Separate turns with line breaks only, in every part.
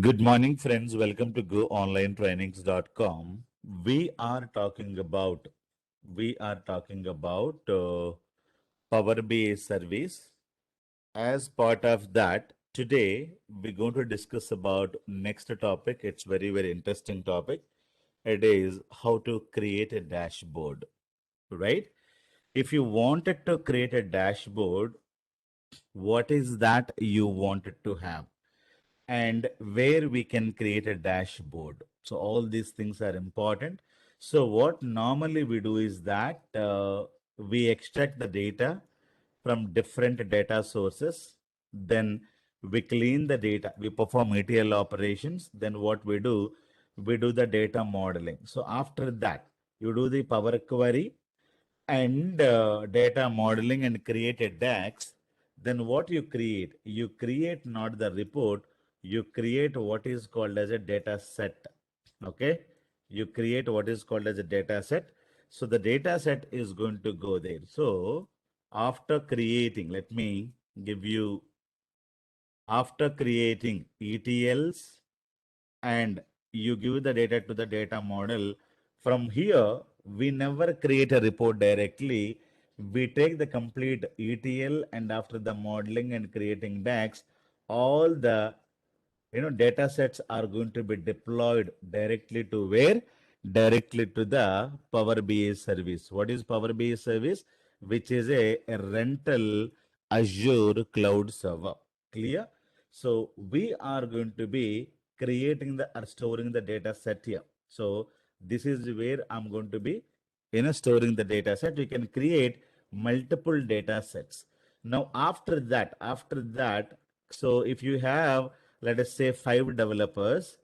Good morning, friends. Welcome to GoOnlineTrainings.com. We are talking about Power BI service. As part of that, today we're going to discuss about next topic. It's very interesting topic. It is how to create a dashboard, right? If you wanted to create a dashboard, what is that you wanted to have? And where we can create a dashboard. So all these things are important. So what normally we do is that we extract the data from different data sources. Then we clean the data. We perform ETL operations. Then what we do the data modeling. So after that, you do the Power Query and data modeling and create a DAX, then what you create? You create not the report, you create what is called as a data set. Okay? You create what is called as a data set. So the data set is going to go there. So after creating, let me give you, after creating ETLs and you give the data to the data model. From here, we never create a report directly. We take the complete ETL and after the modeling and creating DAX, all the data sets are going to be deployed directly to where? Directly to the Power BI service. What is Power BI service? Which is a rental Azure cloud server. Clear? So we are going to be creating the or storing the data set here. So this is where I'm going to be storing the data set. We can create multiple data sets. Now after that, so if you have, let us say, 5 developers,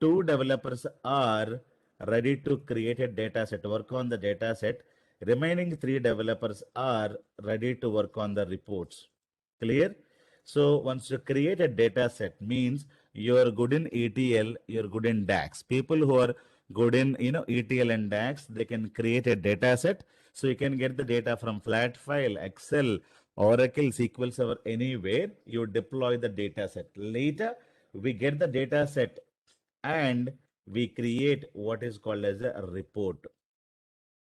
2 developers are ready to create a data set, work on the data set. Remaining 3 developers are ready to work on the reports. Clear? So once you create a data set, means you're good in ETL, you're good in DAX. People who are good in ETL and DAX, they can create a data set. So you can get the data from flat file, Excel, Oracle, SQL Server, anywhere. You deploy the data set. Later, we get the data set and we create what is called as a report.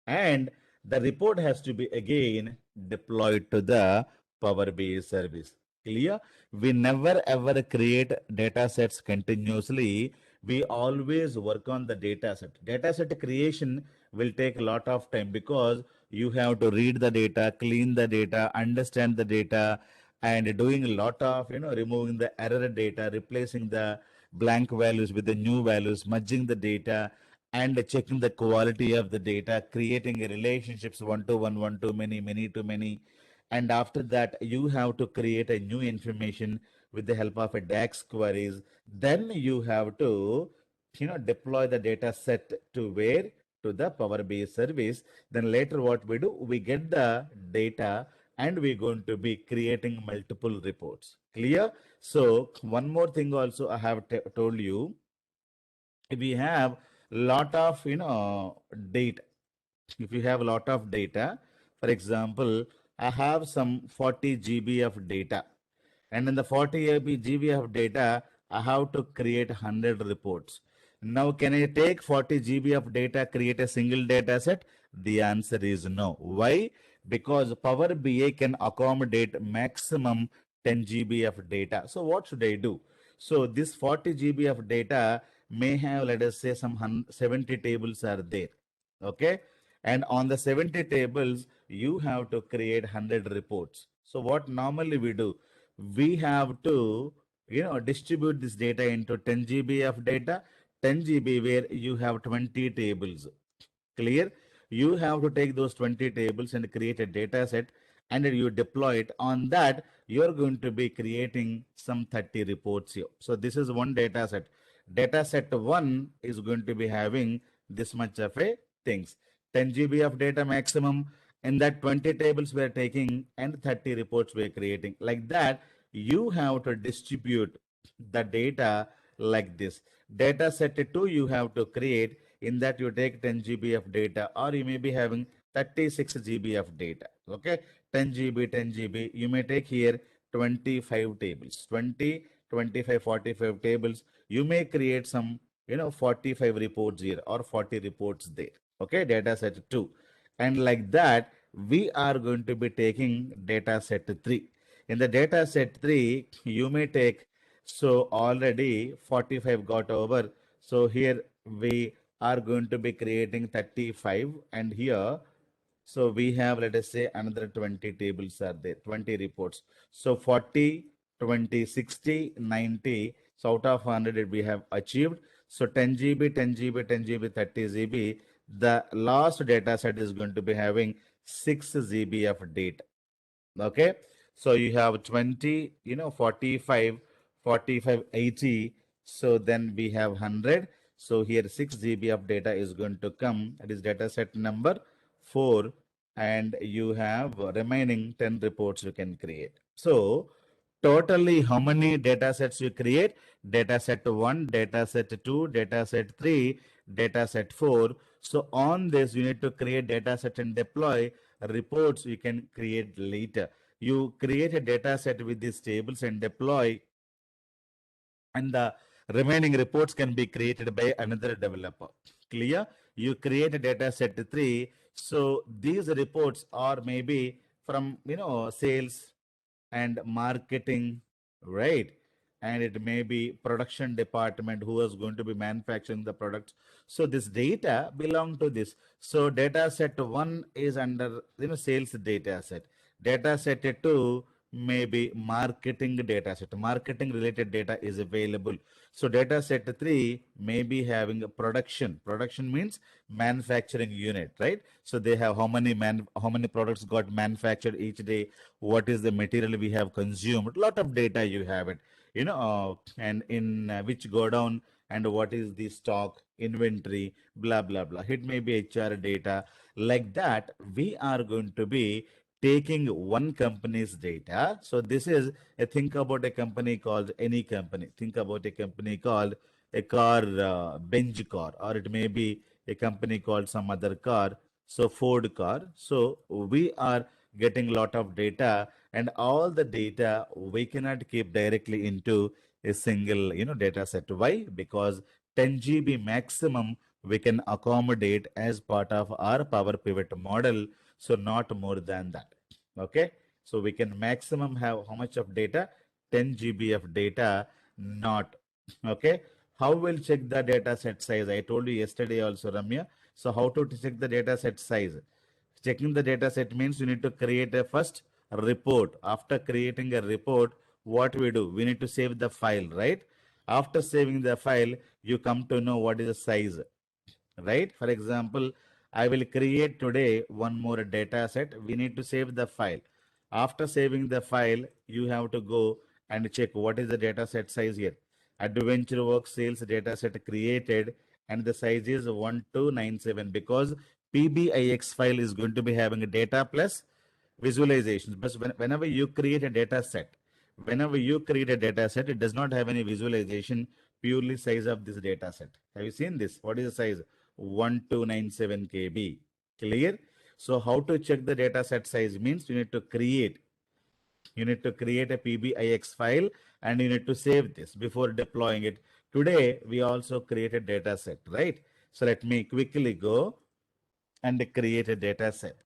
And the report has to be again deployed to the Power BI service. Clear? We never ever create data sets continuously. We always work on the data set. Data set creation will take a lot of time because you have to read the data, clean the data, understand the data, and doing a lot of removing the error data, replacing the blank values with the new values, merging the data, and checking the quality of the data, creating relationships one to one, one to many, many to many. And after that, you have to create a new information with the help of a DAX queries. Then you have to, deploy the data set to where? To the Power BI service. Then later what we do, we get the data and we're going to be creating multiple reports. Clear? So one more thing also I have told you, we have lot of data. If you have a lot of data, for example, I have some 40 GB of data, and in the 40 GB of data I have to create 100 reports. Now can I take 40 GB of data, create a single data set? The answer is no. Why? Because Power BI can accommodate maximum 10 GB of data. So what should I do? So this 40 GB of data may have, let us say, some 70 tables are there. Okay. And on the 70 tables, you have to create 100 reports. So what normally we do, we have to, distribute this data into 10 GB of data, 10 GB where you have 20 tables. Clear? You have to take those 20 tables and create a data set and you deploy it. On that, you're going to be creating some 30 reports here. So this is one data set. Data set 1 is going to be having this much of a things. 10 GB of data maximum. In that 20 tables we are taking and 30 reports we are creating. Like that, you have to distribute the data like this. Data set 2 you have to create. In that you take 10 GB of data, or you may be having 36 GB of data. Okay, 10 GB, 10 GB. You may take here 25 tables, 20, 25, 45 tables, you may create some, 45 reports here or 40 reports there. Okay, data set 2. And like that, we are going to be taking data set 3. In the data set 3, you may take, so already 45 got over. So here we are going to be creating 35, and here, so we have, let us say, another 20 tables are there, 20 reports. So 40, 20, 60, 90. So out of 100 we have achieved. So 10 GB, 10 GB, 10 GB, 30 GB. The last data set is going to be having 6 GB of data. Okay. So you have 20, 45, 45, 80. So then we have 100. So here 6 GB of data is going to come. That is data set number 4. And you have remaining 10 reports you can create. So totally how many data sets you create? Data set 1, data set 2, data set 3, data set 4. So on this, you need to create data set and deploy reports you can create later. You create a data set with these tables and deploy, and the remaining reports can be created by another developer. Clear? You create a data set 3. So these reports are maybe from, sales and marketing, right? And it may be production department who is going to be manufacturing the products. So this data belong to this. So data set 1 is under, sales data set. Data set 2 may be marketing data set. Marketing related data is available. So data set 3 may be having a production. Production means manufacturing unit, right? So they have how many products got manufactured each day, what is the material we have consumed, lot of data you have it, and in which go down, and what is the stock inventory, blah blah blah. It may be HR data. Like that, we are going to be taking one company's data. So this is a, think about a company called any company. Think about a company called a car, Benz car, or it may be a company called some other car. So Ford car. So we are getting lot of data, and all the data we cannot keep directly into a single, data set. Why? Because 10 GB maximum we can accommodate as part of our Power Pivot model. So not more than that. Okay. So we can maximum have how much of data? 10 GB of data, not. Okay. How will check the data set size? I told you yesterday also, Ramya. So how to check the data set size? Checking the data set means you need to create a first report. After creating a report, what we do? We need to save the file, right? After saving the file, you come to know what is the size, right? For example, I will create today one more data set. We need to save the file. After saving the file, you have to go and check what is the data set size here. Adventure Work sales data set created, and the size is 1297, because PBIX file is going to be having a data plus visualizations. But whenever you create a data set, it does not have any visualization, purely size of this data set. Have you seen this? What is the size? 1297 KB. Clear? So how to check the data set size means you need to create a PBIX file, and you need to save this before deploying it. Today we also create a data set, right? So let me quickly go and create a data set.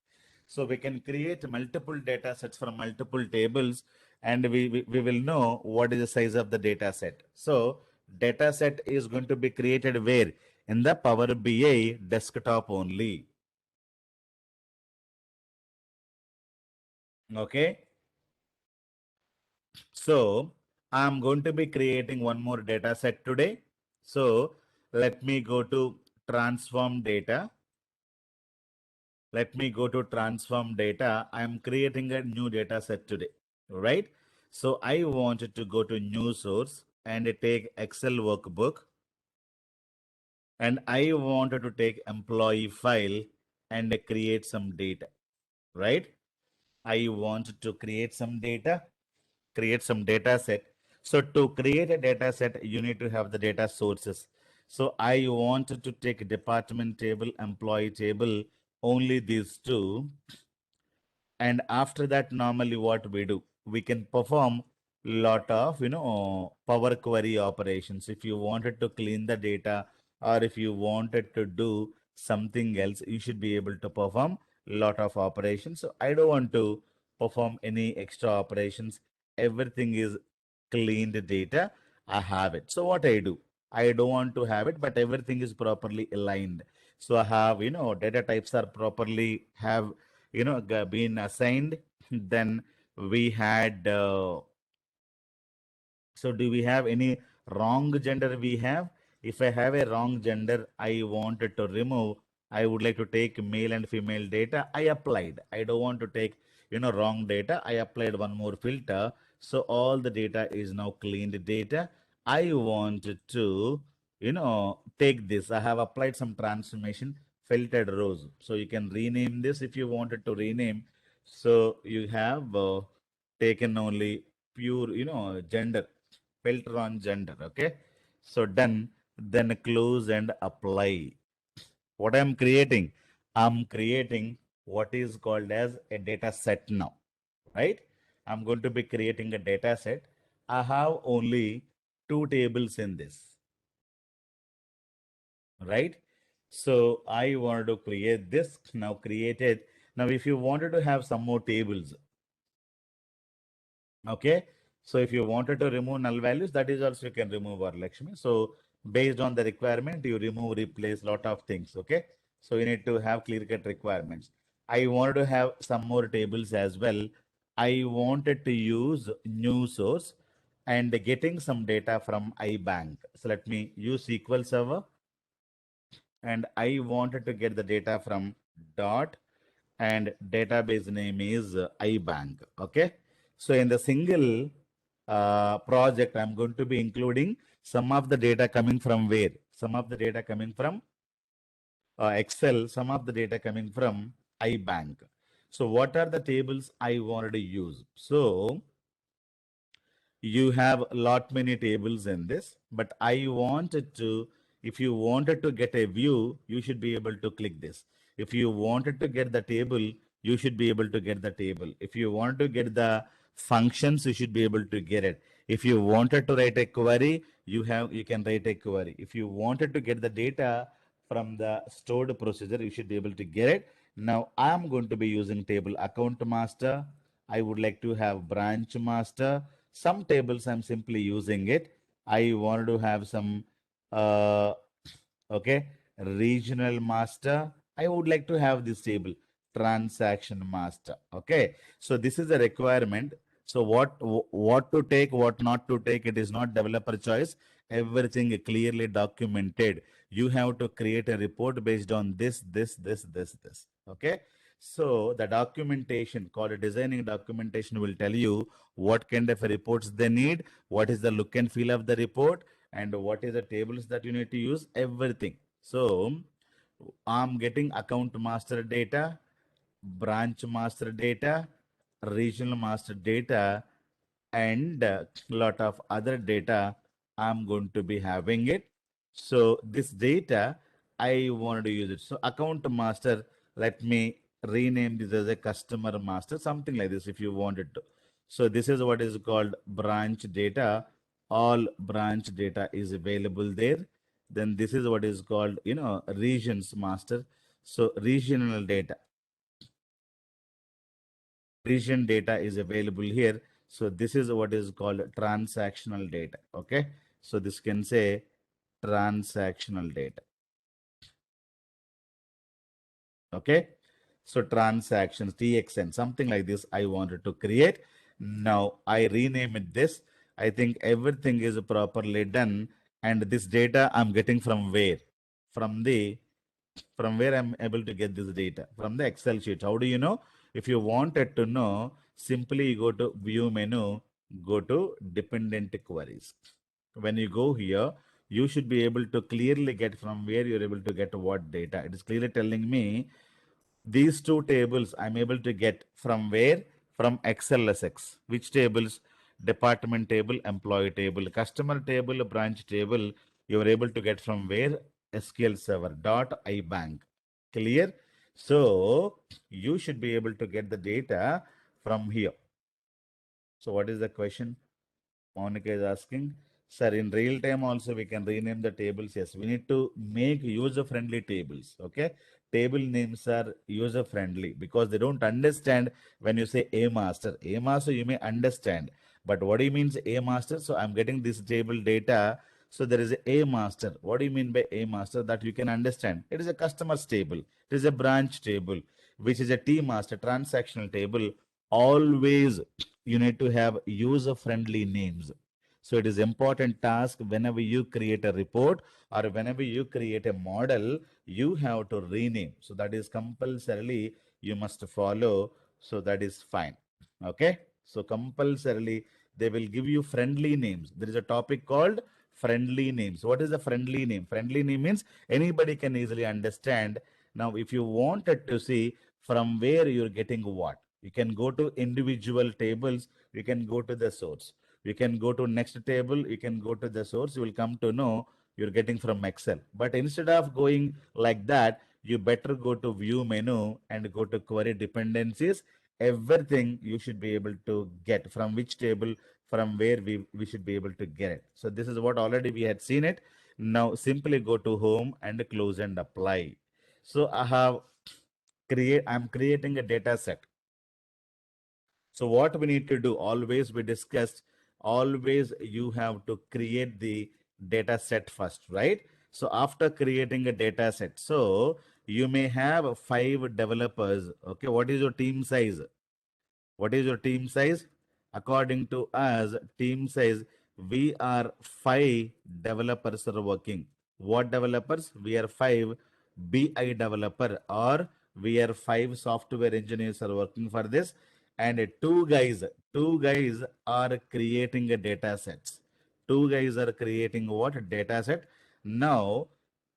So we can create multiple data sets from multiple tables, and we will know what is the size of the data set. So data set is going to be created where? In the Power BI desktop only. Okay. So I'm going to be creating one more data set today. So let me go to transform data. Let me go to transform data. I'm creating a new data set today, right? So I wanted to go to new source and take Excel workbook, and I wanted to take employee file and create some data, right? I want to create some data, create some data set. So to create a data set, you need to have the data sources. So I wanted to take department table, employee table, only these two. And after that, normally what we do, we can perform lot of, Power Query operations. If you wanted to clean the data or if you wanted to do something else, you should be able to perform lot of operations. So I don't want to perform any extra operations. Everything is cleaned data. I have it. So what I do? I don't want to have it, but everything is properly aligned. So I have, data types are properly have, been assigned. Then we had, so do we have any wrong gender we have? If I have a wrong gender, I wanted to remove, I would like to take male and female data. I applied. I don't want to take, wrong data. I applied one more filter. So all the data is now cleaned data. I want to, take this. I have applied some transformation filtered rows. So you can rename this if you wanted to rename. So you have taken only pure, gender, filter on gender. Okay. So done, then close and apply. What I'm creating? I'm creating what is called as a data set now, right? I'm going to be creating a data set. I have only two tables in this, right? So I wanted to create this, now created. Now, if you wanted to have some more tables, okay. So if you wanted to remove null values, that is also you can remove Varalakshmi. So based on the requirement, you remove, replace lot of things. Okay. So you need to have clear cut requirements. I wanted to have some more tables as well. I wanted to use new source and getting some data from iBank. So let me use SQL Server and I wanted to get the data from dot and database name is iBank. Okay. So in the single project, I'm going to be including some of the data coming from where? Some of the data coming from Excel, some of the data coming from iBank. So what are the tables I wanted to use? So you have a lot many tables in this, but I wanted to, if you wanted to get a view, you should be able to click this. If you wanted to get the table, you should be able to get the table. If you want to get the functions, you should be able to get it. If you wanted to write a query, you can write a query. If you wanted to get the data from the stored procedure, you should be able to get it. Now I'm going to be using table account master. I would like to have branch master. Some tables I'm simply using it. I wanted to have some, uh, okay, regional master. I would like to have this table, transaction master. Okay, so this is a requirement. So what to take, what not to take, it is not developer choice. Everything clearly documented. You have to create a report based on this. Okay. So the documentation called a designing documentation will tell you what kind of reports they need, what is the look and feel of the report, and what is the tables that you need to use, everything. So I'm getting account master data, branch master data, regional master data, and a lot of other data. I'm going to be having it. So this data, I wanted to use it. So account master, let me rename this as a customer master, something like this if you wanted to. So this is what is called branch data. All branch data is available there. Then this is what is called, regions master. So regional data, region data is available here. So this is what is called transactional data. Okay. So this can say transactional data. Okay. So transactions, TXN, something like this I wanted to create. Now I rename it this. I think everything is properly done. And this data I'm getting from where? From the from where I'm able to get this data? From the Excel sheet. How do you know? If you wanted to know, simply you go to view menu, go to dependent queries. When you go here, you should be able to clearly get from where you're able to get what data. It is clearly telling me these two tables I'm able to get from where? From XLSX. Which tables? Department table, employee table, customer table, branch table. You are able to get from where? SQL Server dot iBank. Clear? So you should be able to get the data from here. So what is the question? Monica is asking, sir, in real time also we can rename the tables. Yes, we need to make user-friendly tables. Okay, table names are user-friendly because they don't understand when you say a master. A master you may understand, but what do you mean a master? So I'm getting this table data. So there is a master. What do you mean by a master? That you can understand. It is a customer's table. It is a branch table, which is a T master transactional table. Always you need to have user-friendly names. So it is important task whenever you create a report or whenever you create a model, you have to rename. So that is compulsorily you must follow. So that is fine. Okay. So compulsorily they will give you friendly names. There is a topic called friendly names. What is a friendly name? Friendly name means anybody can easily understand. Now, if you wanted to see from where you're getting what, you can go to individual tables, you can go to the source. You can go to next table, you can go to the source, you will come to know you're getting from Excel. But instead of going like that, you better go to view menu and go to query dependencies. Everything you should be able to get from which table, from where we should be able to get it. So this is what already we had seen it. Now simply go to home and close and apply. So I'm creating a data set. So what we need to do, always we discussed, always you have to create the data set first, right? So after creating a data set, so you may have 5 developers. Okay, what is your team size? What is your team size? According to us, team size, we are 5 developers are working. What developers? We are 5 BI developer, or we are 5 software engineers are working for this. And two guys are creating a data sets. Two guys are creating what? Data set. Now,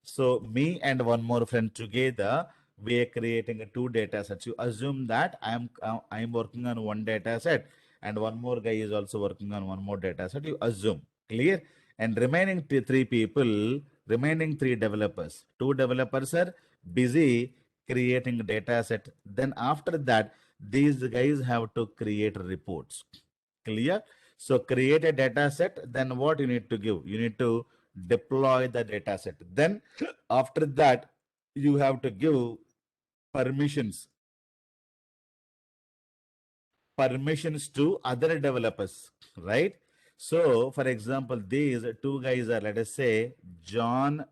so me and one more friend together, we are creating a 2 data sets. You assume that I'm working on one data set and one more guy is also working on one more data set. You assume, clear? And remaining 3 people, remaining 3 developers, 2 developers are busy creating data set. Then after that, these guys have to create reports. Clear? So create a data set. Then what you need to give? You need to deploy the data set. Then after that, you have to give permissions permissions to other developers, right? So, for example, these 2 guys are, let us say, John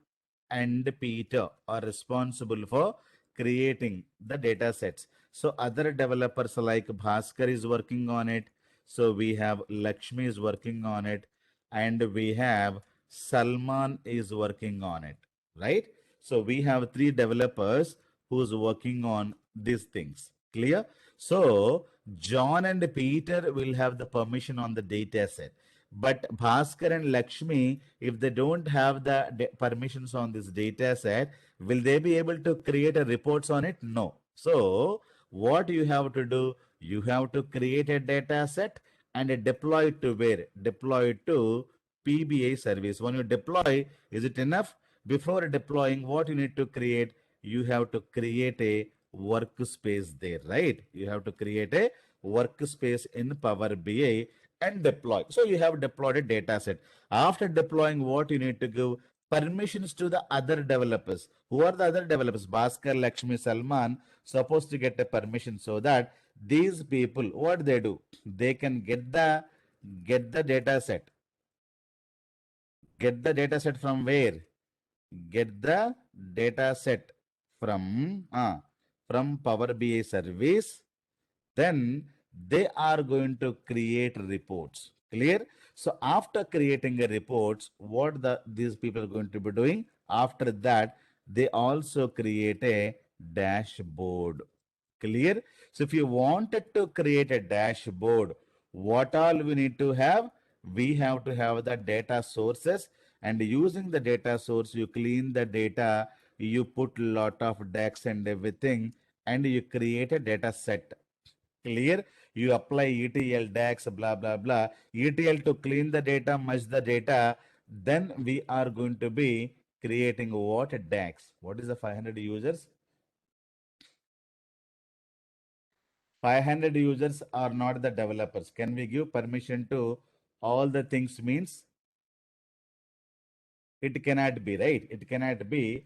and Peter are responsible for creating the data sets. So, other developers like Bhaskar is working on it. So, we have Lakshmi is working on it, and we have Salman is working on it, right? So, we have 3 developers who's working on these things. Clear? So, John and Peter will have the permission on the data set. But Bhaskar and Lakshmi, if they don't have the permissions on this data set, will they be able to create a reports on it? No. So, what you have to do, you have to create a data set and deploy it to where? Deploy it to PBA service. When you deploy, is it enough? Before deploying, what you need to create? You have to create a workspace there, right? You have to create a workspace in Power BI and deploy. So you have deployed a data set. After deploying, what you need to give? Permissions to the other developers. Who are the other developers? Bhaskar, Lakshmi, Salman supposed to get a permission so that these people, what they do? They can get the data set. Get the data set from where? Get the data set from Power BI service. Then they are going to create reports. Clear? So after creating a reports, what these people are going to be doing? After that, they also create a dashboard. Clear? So if you wanted to create a dashboard, what all we need to have? We have to have the data sources, and using the data source, you clean the data, you put lot of DAX and everything, and you create a data set. Clear? You apply ETL, DAX, blah, blah, blah. ETL to clean the data, merge the data. Then we are going to be creating what? DAX. What is the 500 users? 500 users are not the developers. Can we give permission to All the things means it cannot be, right? It cannot be.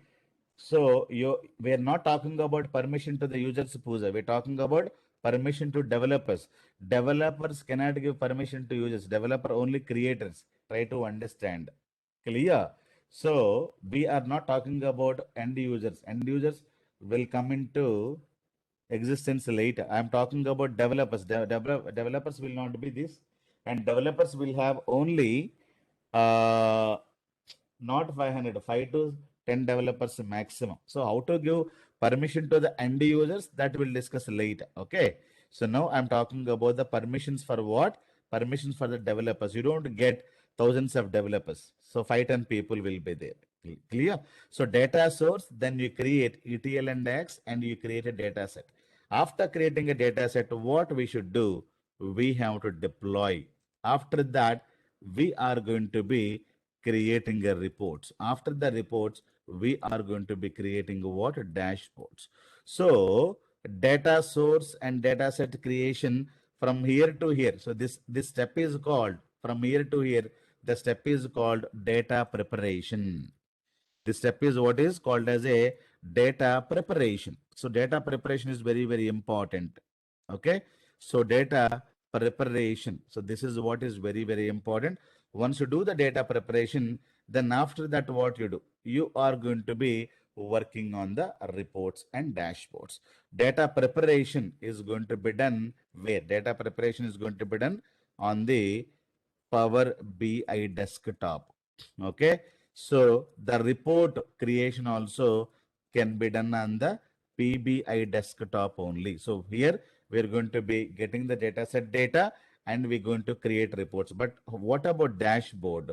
So we are not talking about permission to the users, Pooja. We're talking about permission to developers. Developers cannot give permission to users. Developer only creators. Try to understand. Clear? So we are not talking about end users. End users will come into existence later. I'm talking about developers. Developers will not be this, and developers will have only uh, not 500, 5 to 10 developers maximum. So how to give permission to the end users, that we'll discuss later. Okay. So now I'm talking about the permissions for what? Permissions for the developers. You don't get thousands of developers. So 5-10 people will be there. Clear? So data source, then you create ETL and X and you create a data set. After creating a data set, what we should do? We have to deploy. After that, we are going to be creating a reports. After the reports, we are going to be creating what? Dashboards. So data source and data set creation from here to here. So this step is called from here to here. The step is called data preparation. This step is what is called as a data preparation. So data preparation is very, very important. Okay. So data preparation. So this is what is very, very important. Once you do the data preparation, then after that, what you do? You are going to be working on the reports and dashboards. Data preparation is going to be done where? Data preparation is going to be done on the Power BI desktop. Okay. So the report creation also can be done on the PBI desktop only. So here we're going to be getting the data set data and we're going to create reports. But what about dashboard?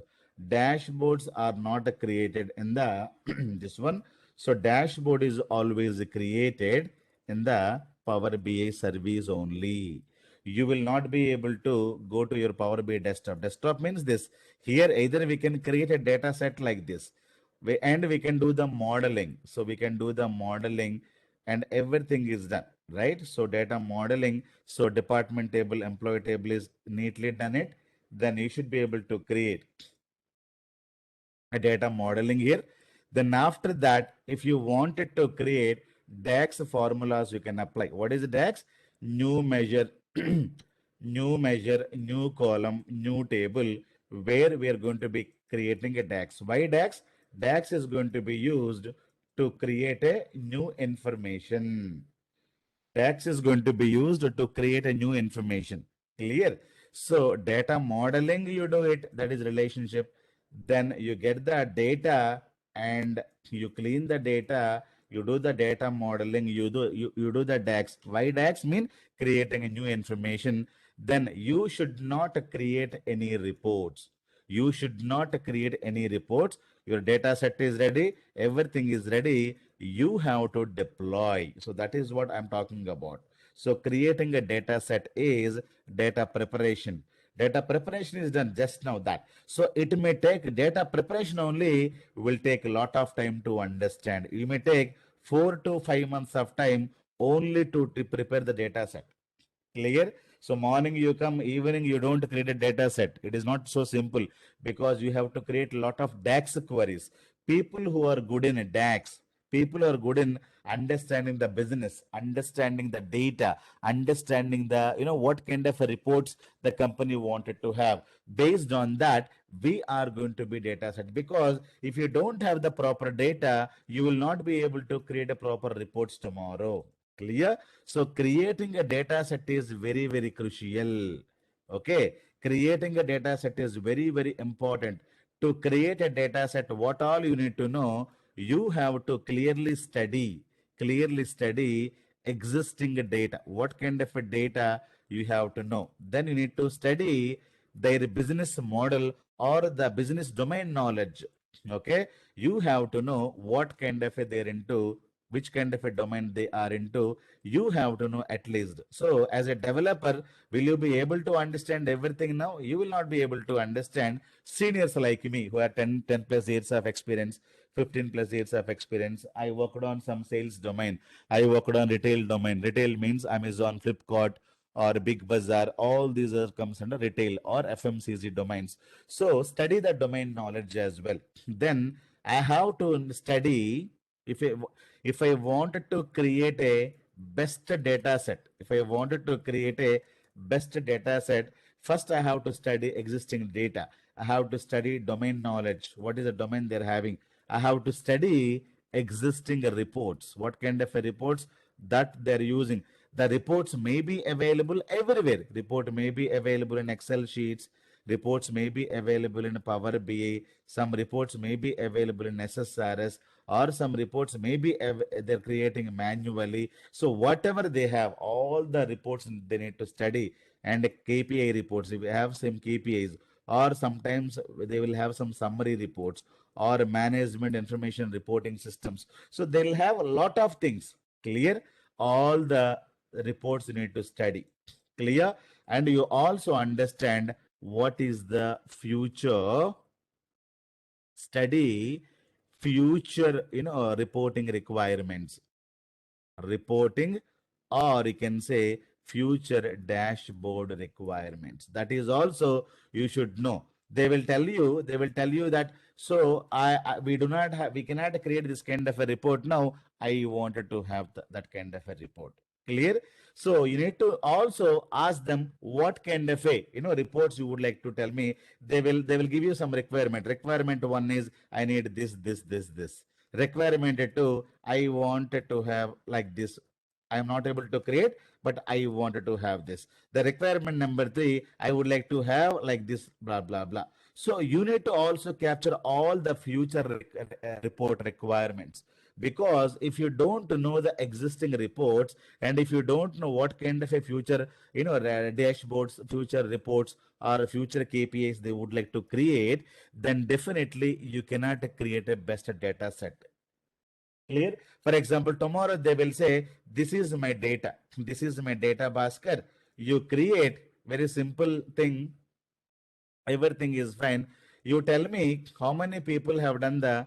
Dashboards are not created in the this one. So dashboard is always created in the Power BI service only. You will not be able to go to your Power BI desktop. Desktop means this. Here, either we can create a data set like this, and we can do the modeling. So we can do the modeling and everything is done, right? So data modeling, so department table, employee table is neatly done it. Then you should be able to create a data modeling here. Then after that, if you wanted to create DAX formulas, you can apply. What is DAX? New measure, new measure, new column, new table, where we are going to be creating a DAX. Why DAX? DAX is going to be used to create a new information. DAX is going to be used to create a new information. Clear? So data modeling, you do it, that is relationship. Then you get the data and you clean the data, you do the data modeling, you do the DAX. Why DAX? Mean creating a new information. Then you should not create any reports. You should not create any reports. Your data set is ready, everything is ready. You have to deploy. So that is what I'm talking about. So creating a data set is data preparation. Data preparation is done just now that. So it may take data preparation only will take a lot of time to understand. You may take 4 to 5 months of time only to prepare the data set. Clear? So morning you come, evening you don't create a data set. It is not so simple because you have to create a lot of DAX queries. People who are good in a DAX, people who are good in understanding the business, understanding the data, understanding the, what kind of reports the company wanted to have. Based on that, we are going to be data set because if you don't have the proper data, you will not be able to create a proper reports tomorrow. Clear? So creating a data set is very, very crucial. Okay. Creating a data set is very, very important. To create a data set, what all you need to know, you have to clearly study existing data. What kind of a data you have to know. Then you need to study their business model or the business domain knowledge. Okay. You have to know what kind of a they're into, which kind of a domain they are into. You have to know at least. So as a developer, will you be able to understand everything now? You will not be able to understand. Seniors like me who have 10 plus years of experience, 15 plus years of experience, I worked on some sales domain, I worked on retail domain. Retail means Amazon, Flipkart, or Big Bazaar, all these are comes under retail or FMCG domains. So study the domain knowledge as well. Then I have to study if I, if I wanted to create a best data set, if I wanted to create a best data set, first I have to study existing data. I have to study domain knowledge. What is the domain they're having? I have to study existing reports. What kind of reports that they're using? The reports may be available everywhere. Report may be available in Excel sheets. Reports may be available in Power BI. Some reports may be available in SSRS, or some reports may be they're creating manually. So whatever they have, all the reports they need to study, and KPI reports. If we have some KPIs, or sometimes they will have some summary reports or management information reporting systems. So they'll have a lot of things. Clear? All the reports you need to study. Clear? And you also understand what is the future study, future, reporting requirements, reporting, or you can say future dashboard requirements. That is also you should know. They will tell you that, so we do not have, we cannot create this kind of a report now. I wanted to have that kind of a report. Clear? So you need to also ask them what kind of a reports you would like to tell me. They will give you some requirement. Requirement one is I need this. Requirement two, I wanted to have like this. I am not able to create, but I wanted to have this. The requirement number three, I would like to have like this, blah, blah, blah. So you need to also capture all the future report requirements. Because if you don't know the existing reports, and if you don't know what kind of a future, dashboards, future reports, or future KPIs they would like to create, then definitely you cannot create a best data set. Clear? For example, tomorrow they will say, this is my data. This is my data Bhaskar. You create very simple thing. Everything is fine. You tell me how many people have done the,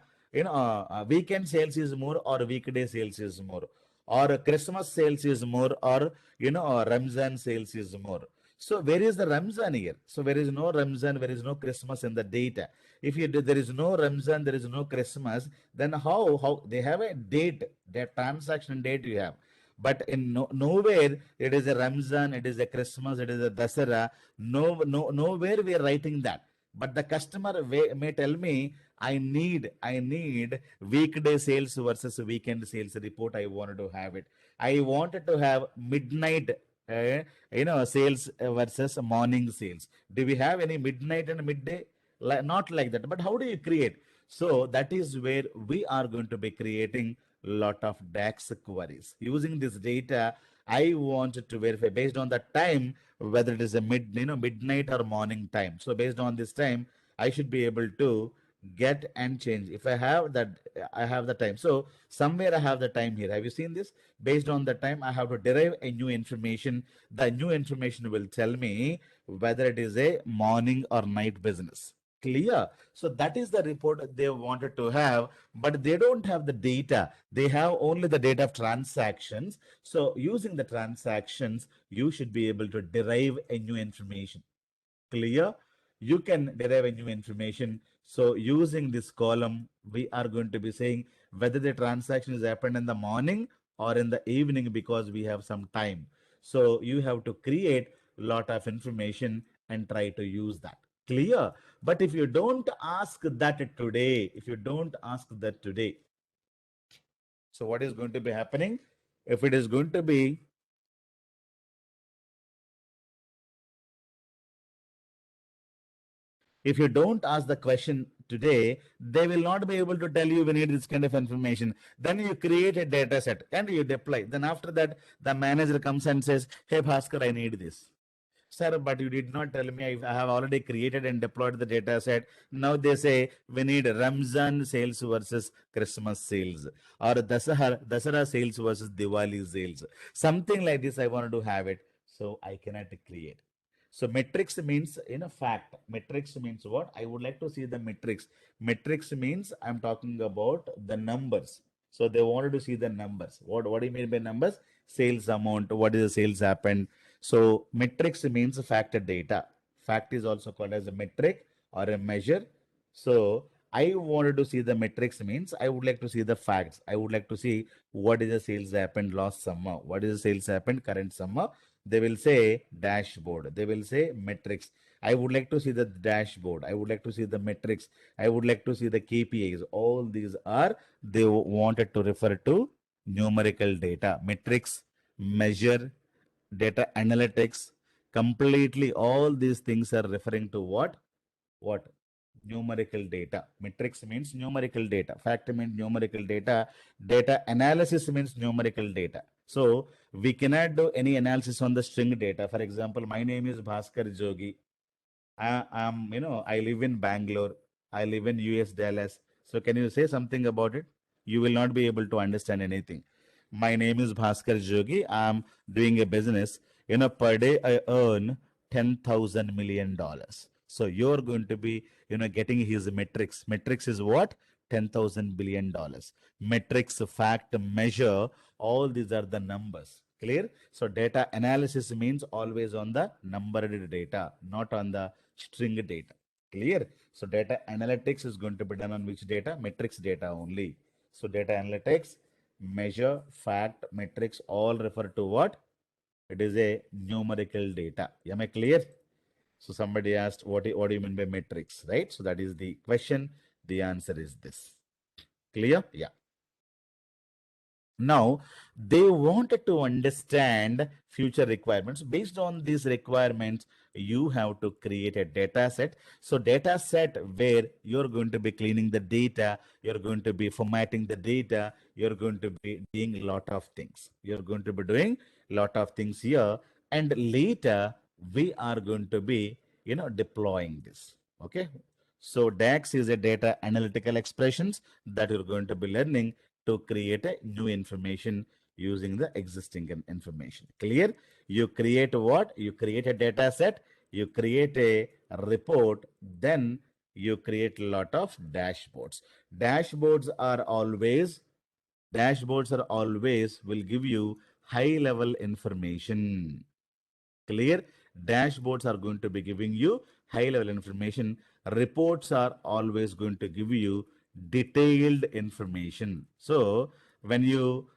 weekend sales is more or weekday sales is more, or Christmas sales is more, or, Ramzan sales is more. So where is the Ramzan here? So there is no Ramzan, there is no Christmas in the data. If there is no Ramzan, there is no Christmas, then how they have a date, their transaction date you have. But in nowhere it is a Ramzan, it is a Christmas, it is a Dasara. Nowhere we are writing that. But the customer may tell me, I need weekday sales versus weekend sales report. I wanted to have it. I wanted to have midnight sales versus morning sales. Do we have any midnight and midday? Not like that. But how do you create? So that is where we are going to be creating lot of DAX queries. Using this data, I wanted to verify based on the time whether it is a midnight or morning time. So based on this time, I should be able to get and change. If I have that, I have the time. So somewhere I have the time here. Have you seen this? Based on the time, I have to derive a new information. The new information will tell me whether it is a morning or night business. Clear? So that is the report they wanted to have, but they don't have the data. They have only the data of transactions. So using the transactions, you should be able to derive a new information. Clear? You can derive a new information. So using this column, we are going to be saying whether the transaction is happened in the morning or in the evening, because we have some time. So you have to create a lot of information and try to use that. Clear? But if you don't ask that today, so what is going to be happening? If it is going to be, if you don't ask the question today, they will not be able to tell you we need this kind of information. Then you create a data set and you deploy. Then after that, the manager comes and says, hey, Bhaskar, I need this. Sir, but you did not tell me. I have already created and deployed the data set. Now they say we need Ramzan sales versus Christmas sales, or Dasara sales versus Diwali sales. Something like this, I wanted to have it. So I cannot create. So metrics means in a fact. Metrics means what? I would like to see the metrics. Metrics means I'm talking about the numbers. So they wanted to see the numbers. What do you mean by numbers? Sales amount. What is the sales happened? So metrics means fact data. Fact is also called as a metric or a measure. So I wanted to see the metrics means I would like to see the facts. I would like to see what is the sales happened last summer, what is the sales happened current summer. They will say dashboard. They will say metrics. I would like to see the dashboard. I would like to see the metrics. I would like to see the KPIs. All these are, they wanted to refer to numerical data, metrics, measure, data analytics. Completely all these things are referring to what? What? Numerical data. Metrics means numerical data. Fact means numerical data. Data analysis means numerical data. So we cannot do any analysis on the string data. For example, my name is Bhaskar Jogi. I live in Bangalore. I live in US Dallas. So can you say something about it? You will not be able to understand anything. My name is Bhaskar Jogi. I'm doing a business. Per day I earn $10,000 million. So you're going to be, getting his metrics. Metrics is what? $10,000 billion. Metrics, fact, measure, all these are the numbers. Clear? So data analysis means always on the numbered data, not on the string data. Clear? So data analytics is going to be done on which data? Metrics data only. So data analytics, measure, fact, metrics all refer to what? It is a numerical data. Am I clear? So somebody asked, what do you mean by metrics, right? So that is the question. The answer is this. Clear? Yeah. Now, they wanted to understand future requirements. Based on these requirements, you have to create a data set. So data set where you're going to be cleaning the data, you're going to be formatting the data, you're going to be doing a lot of things. You're going to be doing a lot of things here. And later, we are going to be, deploying this. Okay. So DAX is a data analytical expressions that you're going to be learning to create a new information using the existing information. Clear? You create what? You create a data set, you create a report, then you create a lot of dashboards. Dashboards are always will give you high level information. Clear? Dashboards are going to be giving you high level information. Reports are always going to give you detailed information. So when you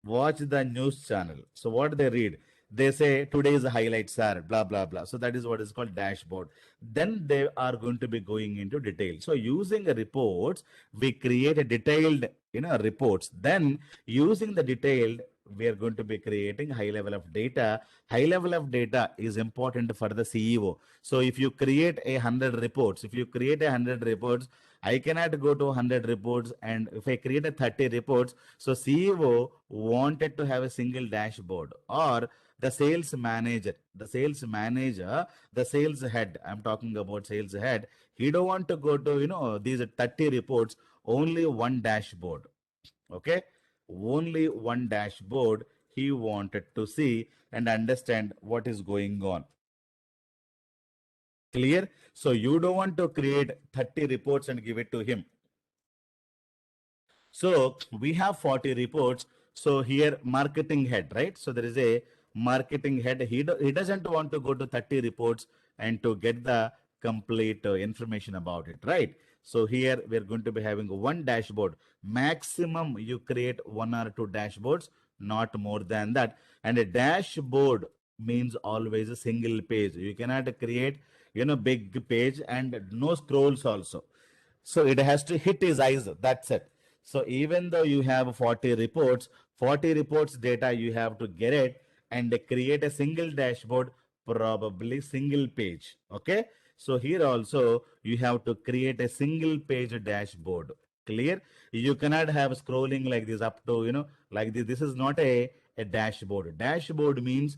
watch the news channel, so what they read, they say today's highlights are blah blah blah. So that is what is called dashboard. Then they are going to be going into detail. So using reports, we create a detailed reports. Then using the detailed, we are going to be creating high level of data. High level of data is important for the CEO. So if you create 100 reports, I cannot go to 100 reports, and if I create a 30 reports, so CEO wanted to have a single dashboard, or the sales manager, the sales head, I'm talking about sales head, he don't want to go to, these 30 reports, only one dashboard. Okay. Only one dashboard he wanted to see and understand what is going on. Clear? So you don't want to create 30 reports and give it to him. So we have 40 reports. So here marketing head, right? So there is a marketing head. He doesn't want to go to 30 reports and to get the complete information about it, right? So here we're going to be having one dashboard. Maximum you create one or two dashboards, not more than that. And a dashboard means always a single page. You cannot create, big page and no scrolls also. So it has to hit his eyes. That's it. So even though you have 40 reports, 40 reports data, you have to get it and create a single dashboard, probably single page. Okay. So here also you have to create a single page dashboard. Clear? You cannot have scrolling like this up to, like this. This is not a dashboard. Dashboard means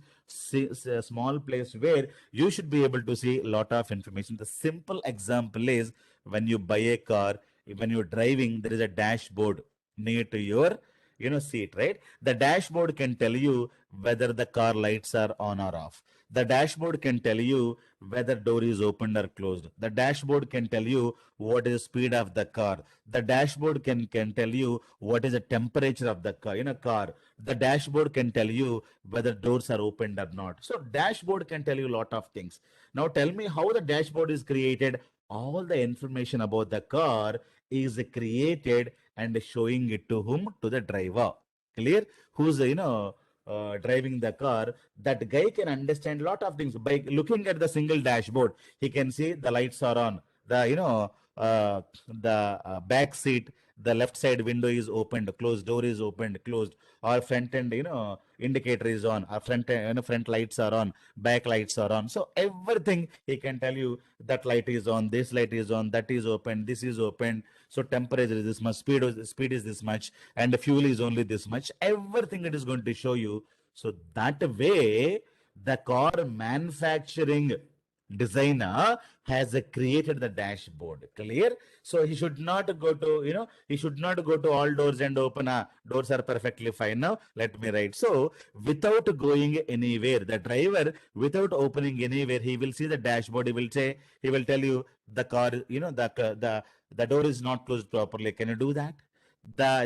a small place where you should be able to see a lot of information. The simple example is when you buy a car, when you're driving, there is a dashboard near to your seat, right? The dashboard can tell you whether the car lights are on or off. The dashboard can tell you whether door is opened or closed. The dashboard can tell you what is the speed of the car. The dashboard can tell you what is the temperature of the car in a car. The dashboard can tell you whether doors are opened or not. So dashboard can tell you a lot of things. Now tell me how the dashboard is created. All the information about the car is created and showing it to whom? To the driver. Clear? Who's driving the car? That guy can understand a lot of things by looking at the single dashboard. He can see the lights are on. The back seat, the left side window is opened, closed, door is opened, closed, or front end indicator is on, or front lights are on, back lights are on. So everything he can tell you, that light is on, this light is on, that is open, this is open. So temperature is this much, speed is this much, and the fuel is only this much. Everything it is going to show you. So that way the car manufacturing designer has created the dashboard. Clear? So he should not go to he should not go to all doors and open. Doors are perfectly fine. Now let me write. So without going anywhere, the driver, without opening anywhere, he will see the dashboard. He will tell you the car, the door is not closed properly. Can you do that?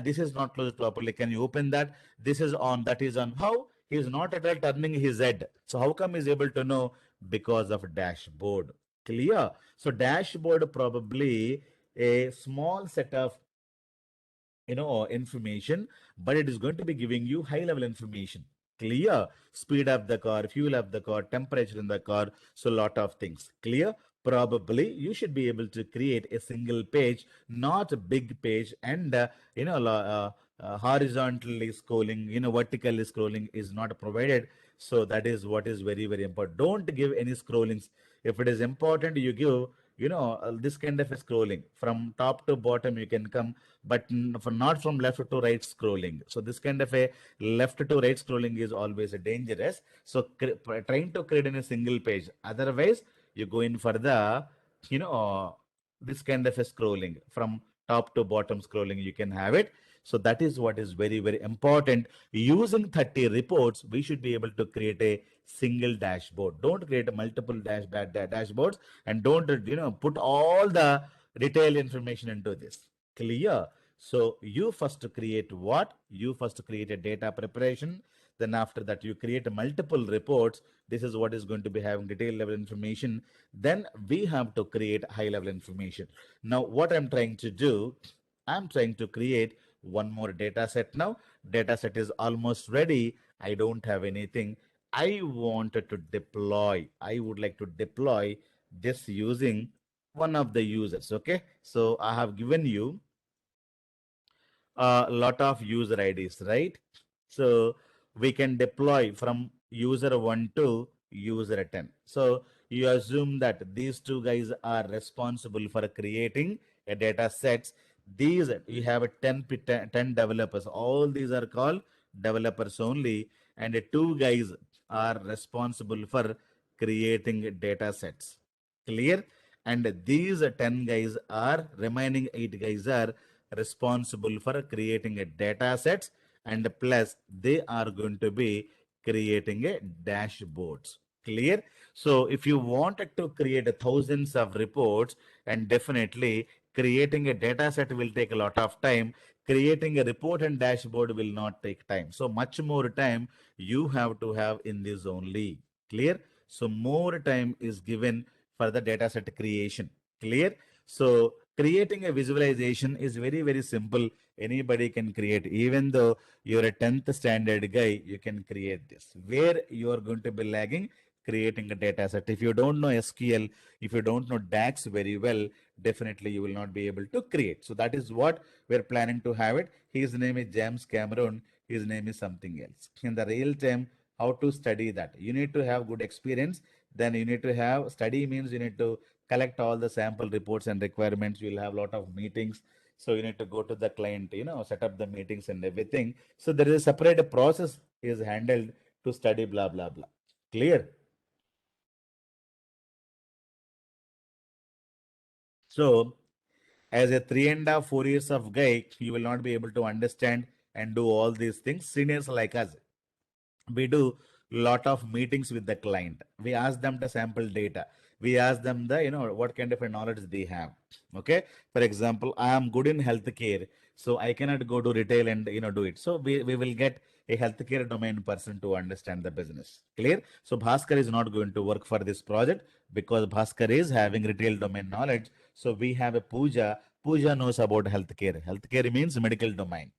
This is not closed properly. Can you open that? This is on, that is on. How? He is not at all turning his head. So how come he is able to know? Because of dashboard. Clear? So dashboard probably a small set of information, but it is going to be giving you high level information. Clear? Speed of the car, fuel of the car, temperature in the car. So lot of things. Clear? Probably you should be able to create a single page, not a big page, and horizontally scrolling, vertically scrolling is not provided. So that is what is very, very important. Don't give any scrollings. If it is important, you give, this kind of a scrolling from top to bottom, you can come, but for not from left to right scrolling. So this kind of a left to right scrolling is always dangerous. So trying to create in a single page. Otherwise, you go in for the, you know, this kind of a scrolling from top to bottom scrolling, you can have it. So that is what is very, very important. Using 30 reports, we should be able to create a single dashboard. Don't create a multiple dashboards, and don't, put all the detailed information into this. Clear? So you first create what? You first create a data preparation. Then after that, you create multiple reports. This is what is going to be having detail level information. Then we have to create high level information. Now, what I'm trying to do, I'm trying to create one more data set now. Data set is almost ready. I don't have anything. I wanted to deploy. I would like to deploy this using one of the users. Okay. So I have given you a lot of user IDs, right? So we can deploy from user 1 to user 10. So you assume that these two guys are responsible for creating a data sets. These, you have a 10 developers. All these are called developers only, and two guys are responsible for creating data sets. Clear? And these 10 guys are, remaining 8 guys are responsible for creating a data sets, and plus they are going to be creating a dashboards. Clear? So if you wanted to create thousands of reports, and definitely creating a data set will take a lot of time, creating a report and dashboard will not take time. So much more time you have to have in this only. Clear? So more time is given for the data set creation. Clear? So creating a visualization is very, very simple. Anybody can create. Even though you're a 10th standard guy, you can create this. Where you are going to be lagging, creating a data set. If you don't know SQL, if you don't know DAX very well, definitely you will not be able to create. So that is what we're planning to have it. His name is James Cameron. His name is something else. In the real time, how to study that? You need to have good experience. Then you need to have, study means you need to collect all the sample reports and requirements. You'll have a lot of meetings. So you need to go to the client, set up the meetings and everything. So there is a separate process is handled to study blah, blah, blah. Clear? So as a 3.5, 4 years of guy, you will not be able to understand and do all these things. Seniors like us, we do lot of meetings with the client. We ask them to sample data. We ask them the, what kind of a knowledge they have. Okay. For example, I am good in healthcare, so I cannot go to retail and, do it. So we will get a healthcare domain person to understand the business. Clear? So Bhaskar is not going to work for this project because Bhaskar is having retail domain knowledge. So we have a Pooja. Pooja knows about healthcare. Healthcare means medical domain,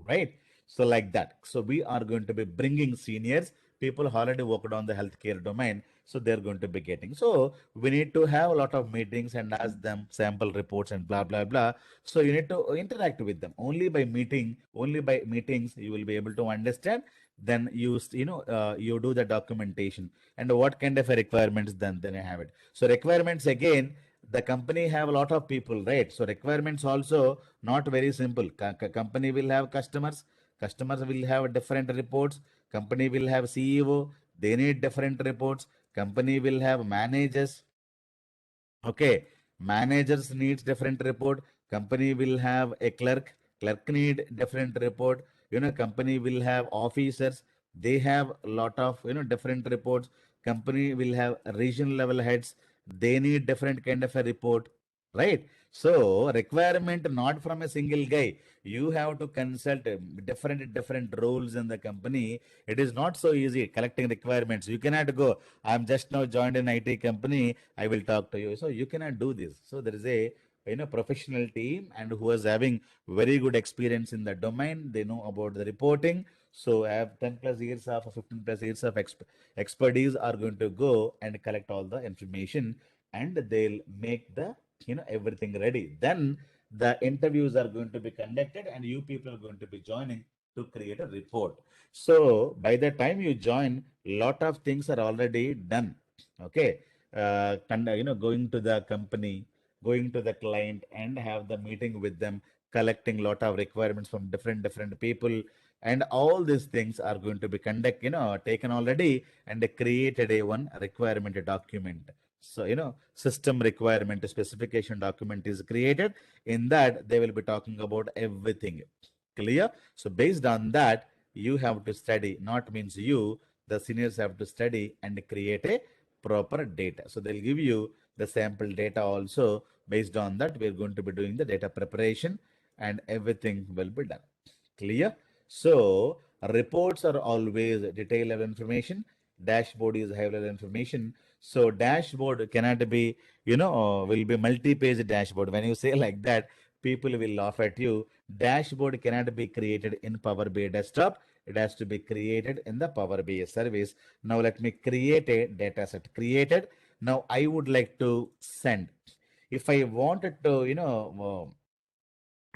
right? So like that. So we are going to be bringing seniors, people who already worked on the healthcare domain. So they're going to be getting. So we need to have a lot of meetings and ask them sample reports and blah, blah, blah. So you need to interact with them. Only by meetings, you will be able to understand. Then you do the documentation and what kind of a requirements then you have it. So requirements again, the company have a lot of people, right? So requirements also not very simple. Company will have customers. Customers will have different reports. Company will have CEO. They need different reports. Company will have managers. Okay, managers needs different report. Company will have a clerk. Clerk need different report. Company will have officers. They have a lot of different reports. Company will have region level heads. They need different kind of a report, right? So requirement not from a single guy. You have to consult different roles in the company. It is not so easy collecting requirements. You cannot go. I'm just now joined an IT company. I will talk to you. So you cannot do this. So there is a professional team and who is having very good experience in the domain. They know about the reporting. So I have 10 plus years of or 15 plus years of expertise are going to go and collect all the information and they'll make the everything ready. Then the interviews are going to be conducted and you people are going to be joining to create a report. So by the time you join, lot of things are already done. Okay. Going to the company, going to the client and have the meeting with them, collecting lot of requirements from different people, and all these things are going to be taken already and created a one requirement document. So system requirement specification document is created. In that they will be talking about everything. Clear? So based on that, you have to study, not means you, the seniors have to study and create a proper data. So they'll give you the sample data also. Based on that, we're going to be doing the data preparation and everything will be done. Clear? So reports are always detail level information. Dashboard is high level information. So dashboard cannot be, will be multi-page dashboard. When you say like that, people will laugh at you. Dashboard cannot be created in Power BI desktop. It has to be created in the Power BI service. Now let me create a data set. Created. Now I would like to send. If I wanted to,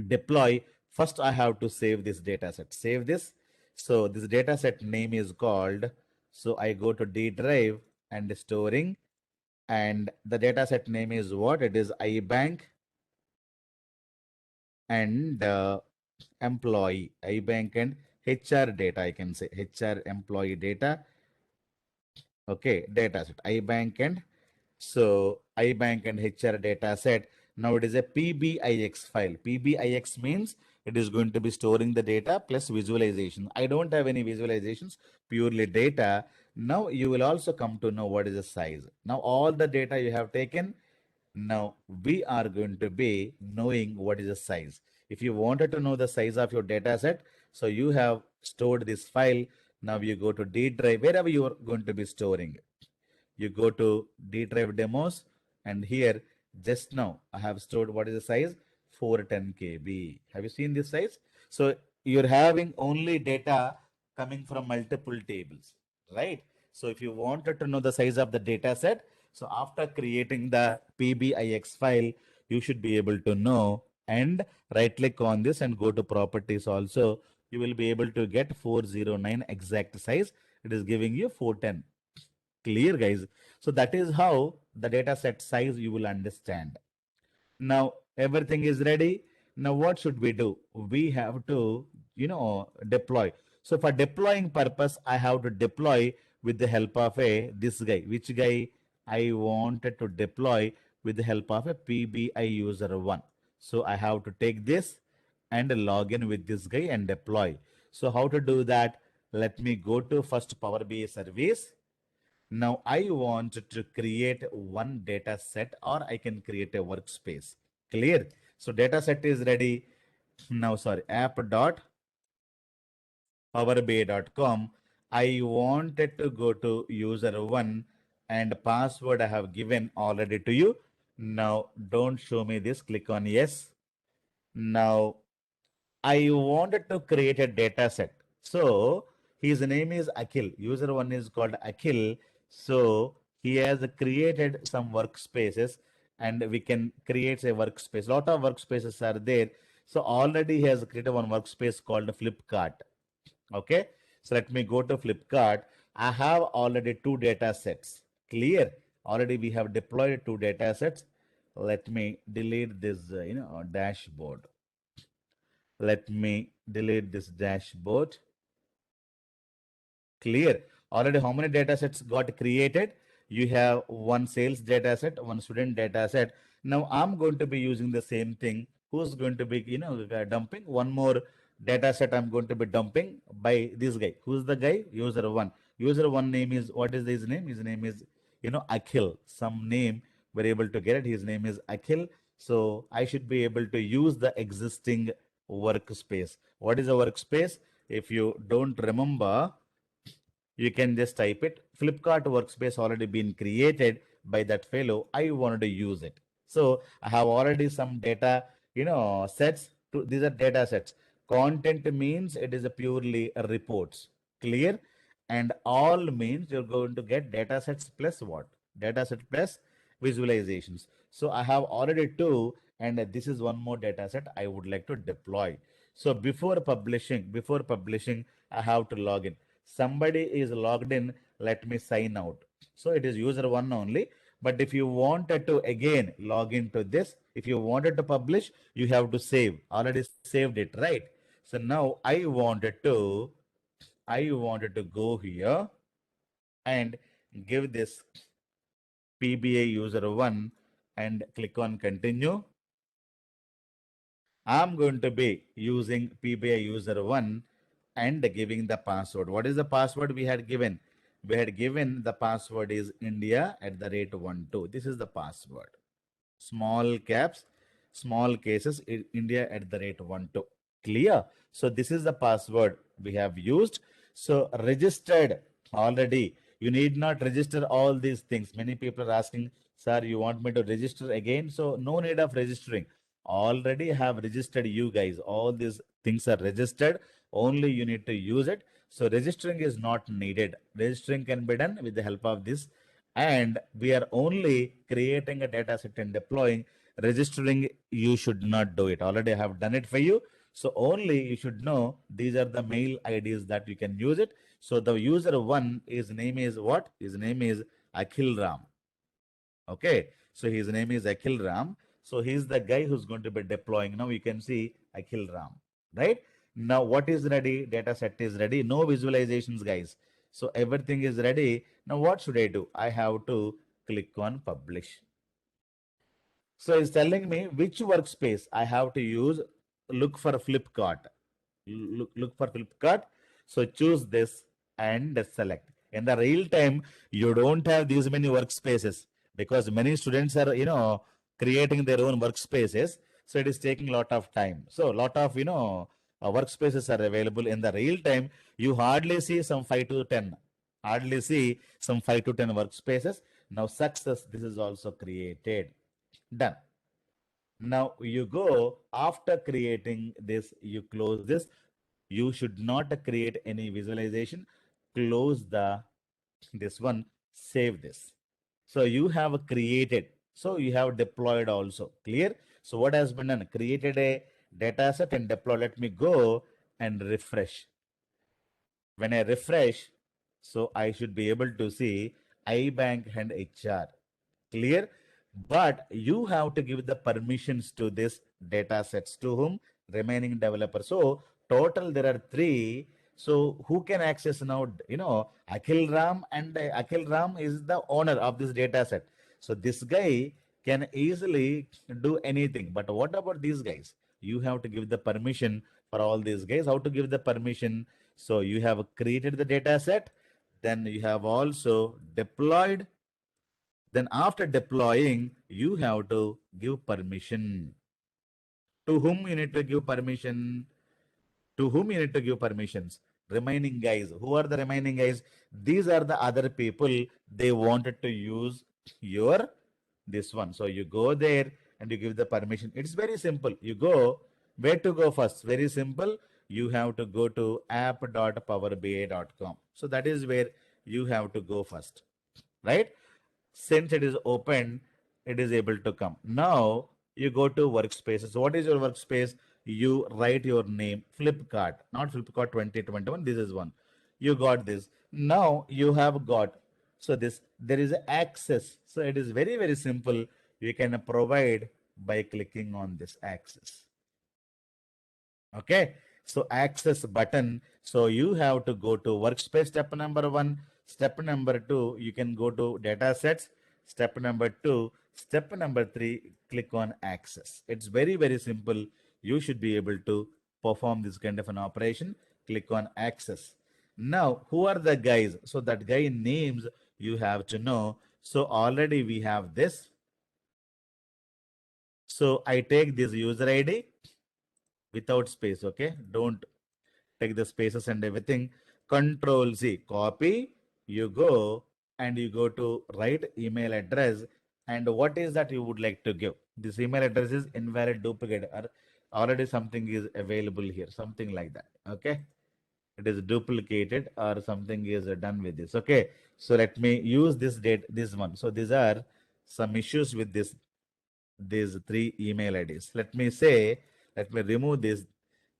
deploy, first I have to save this data set. Save this. So this data set name is called. So I go to D drive and storing, and the data set name is what? It is iBank and employee, iBank and HR data. I can say HR employee data. Okay, data set iBank and so iBank and HR data set. Now it is a PBIX file. PBIX means it is going to be storing the data plus visualization. I don't have any visualizations, purely data. Now you will also come to know what is the size. Now all the data you have taken, now we are going to be knowing what is the size. If you wanted to know the size of your data set, so you have stored this file. Now you go to D drive, wherever you are going to be storing. You go to D drive demos, and here just now I have stored what is the size? 410 KB. Have you seen this size? So you're having only data coming from multiple tables, right? So if you wanted to know the size of the data set, so after creating the PBIX file, you should be able to know, and right click on this and go to properties also. You will be able to get 409 exact size. It is giving you 410. Clear, guys? So that is how the data set size you will understand. Now everything is ready. Now what should we do? We have to, deploy. So for deploying purpose, I have to deploy with the help of this guy. Which guy? I wanted to deploy with the help of a PBI user one. So I have to take this and log in with this guy and deploy. So how to do that? Let me go to first Power BI service. Now I want to create one data set or I can create a workspace. Clear? So data set is ready. Now, sorry, app.powerbi.com. I wanted to go to user one and password I have given already to you. Now don't show me this. Click on yes. Now I wanted to create a data set. So his name is Akhil. User one is called Akhil. So he has created some workspaces and we can create a workspace. Lot of workspaces are there. So already he has created one workspace called Flipkart. Okay. So let me go to Flipkart. I have already two data sets. Clear. Already we have deployed two data sets. Let me delete this, dashboard. Let me delete this dashboard. Clear. Already how many data sets got created? You have one sales data set, one student data set. Now I'm going to be using the same thing. Who's going to be, dumping one more data set? I'm going to be dumping by this guy. Who's the guy? User one. User one name is, what is his name? His name is, Akhil. Some name we're able to get it. His name is Akhil. So I should be able to use the existing workspace. What is a workspace? If you don't remember, you can just type it. Flipkart workspace already been created by that fellow. I wanted to use it. So I have already some data, sets. These are data sets. Content means it is a purely a reports. Clear? And all means you're going to get data sets plus what? Data set plus visualizations. So I have already two, and this is one more data set I would like to deploy. So before publishing, I have to log in. Somebody is logged in, let me sign out. So it is user one only. But if you wanted to again log into this, if you wanted to publish, you have to save. Already saved it, right? So now I wanted to go here and give this PBA user one and click on continue. I'm going to be using PBI user one and giving the password. What is the password we had given? We had given the password is India at the rate 12. This is the password. Small caps, small cases, India at the rate 12. Clear? So this is the password we have used. So registered already. You need not register all these things. Many people are asking, sir, you want me to register again? So no need of registering. Already have registered you guys. All these things are registered. Only you need to use it. So registering is not needed. Registering can be done with the help of this. And we are only creating a data set and deploying. Registering, you should not do it. Already I have done it for you. So only you should know these are the mail IDs that you can use it. So the user one, his name is what? His name is Akhil Ram. Okay. So his name is Akhil Ram. So he's the guy who's going to be deploying. Now you can see Akhil Ram, right? Now what is ready? Data set is ready. No visualizations, guys. So everything is ready. Now what should I do? I have to click on publish. So it's telling me which workspace I have to use. Look for Flipkart. Look for Flipkart. So choose this and select. In the real time, you don't have these many workspaces because many students are, creating their own workspaces. So it is taking a lot of time. So a lot of, workspaces are available in the real time. You hardly see some 5 to 10. Hardly see some 5 to 10 workspaces. Now success, this is also created. Done. Now you go after creating this, you close this. You should not create any visualization. Close this one, save this. So you have created. So you have deployed also. Clear? So what has been done? Created a data set and deploy. Let me go and refresh. When I refresh, so I should be able to see iBank and HR. Clear? But you have to give the permissions to this data sets to whom? Remaining developer. So total there are three. So who can access now? Akhil Ram, and Akhil Ram is the owner of this data set. So this guy can easily do anything. But what about these guys? You have to give the permission for all these guys. How to give the permission? So you have created the data set, then you have also deployed. Then after deploying, you have to give permission. To whom you need to give permission? To whom you need to give permissions? Remaining guys. Who are the remaining guys? These are the other people. They wanted to use your this one. So you go there and you give the permission. It's very simple. You go where to go first. Very simple. You have to go to app.powerbi.com. So that is where you have to go first, right? Since it is open, it is able to come. Now you go to workspaces. What is your workspace? You write your name, Flipkart, not Flipkart 2021. This is one. You got this. Now you have got. So this there is access. So it is very, very simple. You can provide by clicking on this access. Okay. So access button. So you have to go to workspace step number one. Step number two, you can go to data sets. Step number two, step number three, click on access. It's very, very simple. You should be able to perform this kind of an operation. Click on access. Now, who are the guys? So that guy names you have to know. So already we have this. So I take this user ID without space. Okay. Don't take the spaces and everything. Control Z, copy, you go and you go to write email address. And what is that you would like to give? This email address is invalid duplicate, or already something is available here, something like that. Okay. It is duplicated or something is done with this. Okay. So let me use this date, this one. So these are some issues with these three email IDs. Let me say, let me remove this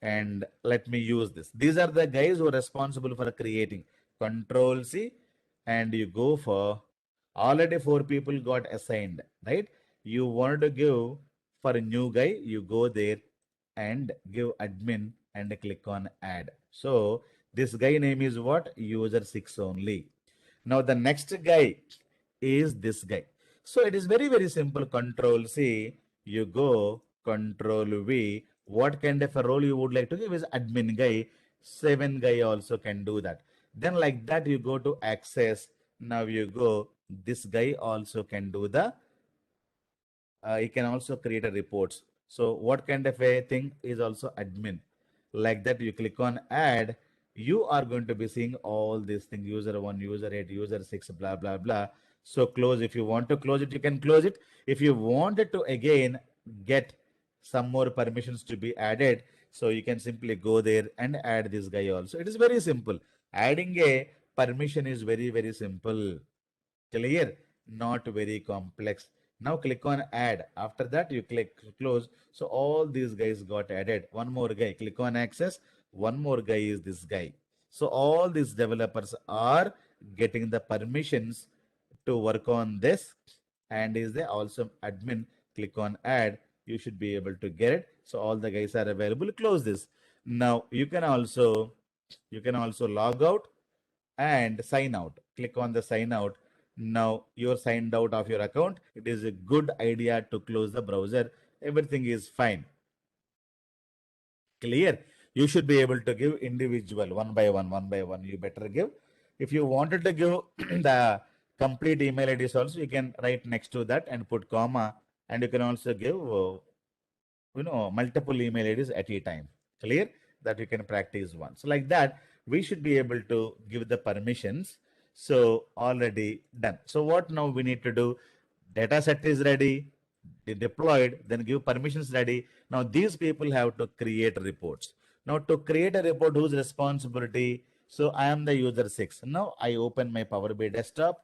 and let me use this. These are the guys who are responsible for creating. Control C and you go for already four people got assigned, right? You wanted to give for a new guy, you go there and give admin and click on add. So this guy name is what? User 6 only. Now the next guy is this guy. So it is very, very simple. Control C, you go, Control V. What kind of a role you would like to give is admin guy. 7 guy also can do that. Then like that, you go to access. Now you go, this guy also can do the, you can also create a reports. So what kind of a thing is also admin? Like that, you click on add, you are going to be seeing all these things, user 1, user 8, user 6, blah, blah, blah. So close. If you want to close it, you can close it. If you wanted to again get some more permissions to be added, so you can simply go there and add this guy also. It is very simple. Adding a permission is very, very simple. Clear? Not very complex. Now click on add. After that, you click close. So all these guys got added. One more guy, click on access. One more guy is this guy. So all these developers are getting the permissions to work on this. And is the also admin, click on add. You should be able to get it. So all the guys are available. Close this. Now you can also log out and sign out. Click on the sign out. Now you're signed out of your account. It is a good idea to close the browser. Everything is fine. Clear? You should be able to give individual one by one, one by one. You better give. If you wanted to give the complete email IDs also, you can write next to that and put comma, and you can also give multiple email IDs at a time. Clear? That you can practice once. So like that, we should be able to give the permissions. So already done. So what now we need to do? Data set is ready, deployed, then give permissions ready. Now these people have to create reports. Now to create a report, whose responsibility? So I am the user 6. Now I open my Power BI desktop.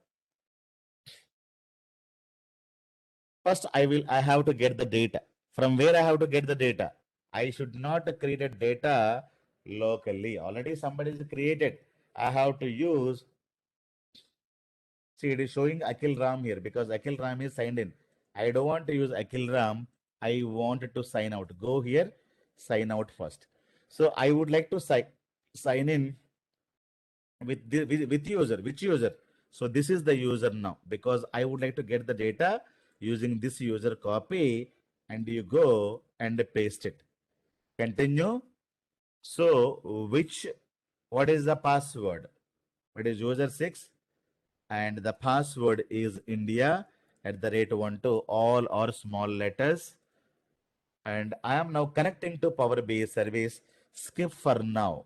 First, I have to get the data. From where I have to get the data? I should not create a data locally. Already somebody is created. I have to use, see, it is showing Akhil Ram here because Akhil Ram is signed in. I don't want to use Akhil Ram. I wanted to sign out. Go here, sign out first. So I would like to sign in with user. Which user? So this is the user now because I would like to get the data using this user. Copy and you go and paste it. Continue. So which What is the password? It is user 6 and the password is India at the rate 1 to all or small letters. And I am now connecting to Power BI service. Skip for now.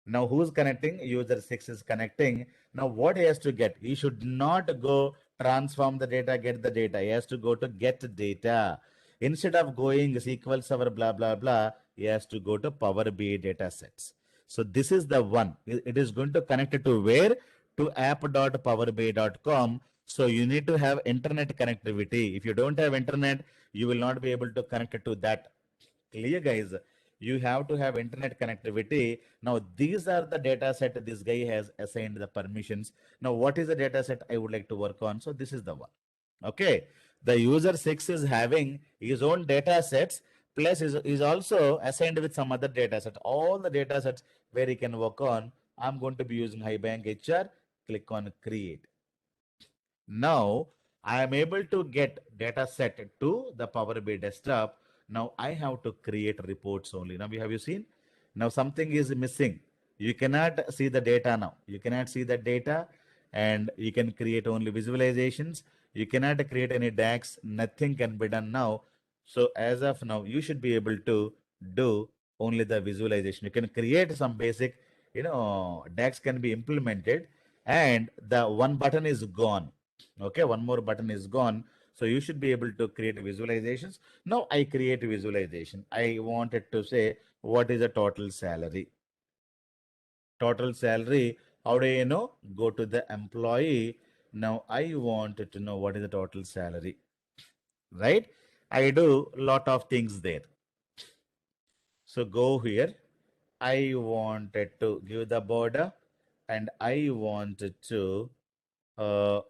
Now who's connecting? User 6 is connecting. Now what he has to get? He should not go transform the data, get the data. He has to go to get data. Instead of going SQL Server, blah, blah, blah, he has to go to Power BI data sets. So this is the one. It is going to connect it to where? To app.powerbi.com. So you need to have internet connectivity. If you don't have internet, you will not be able to connect it to that. Clear, guys? You have to have internet connectivity. Now, these are the data set this guy has assigned the permissions. Now, what is the data set I would like to work on? So, this is the one. Okay. The user 6 is having his own data sets, plus is also assigned with some other data set. All the data sets where he can work on. I'm going to be using HighBank HR. Click on create. Now I am able to get data set to the Power BI desktop. Now I have to create reports only. Now have you seen? Now something is missing. You cannot see the data now. You cannot see the data and you can create only visualizations. You cannot create any DAX. Nothing can be done now. So as of now, you should be able to do only the visualization. You can create some basic, DAX can be implemented and the one button is gone. Okay, one more button is gone. So you should be able to create visualizations. Now I create visualization. I wanted to say, what is the total salary? Total salary, how do you know? Go to the employee. Now I wanted to know what is the total salary, right? I do lot of things there. So go here. I wanted to give the border and I wanted to uh,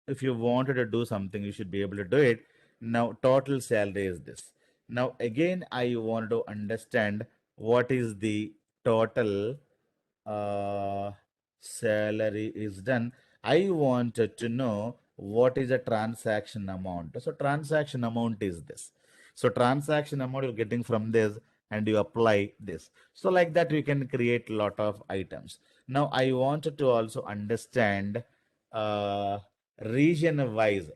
if you wanted to do something, you should be able to do it. Now, total salary is this. Now, again, I want to understand what is the total uh, salary is done. I wanted to know what is the transaction amount. So, transaction amount is this. So, transaction amount you're getting from this and you apply this. So, like that, you can create a lot of items. Now, I wanted to also understand uh, region wise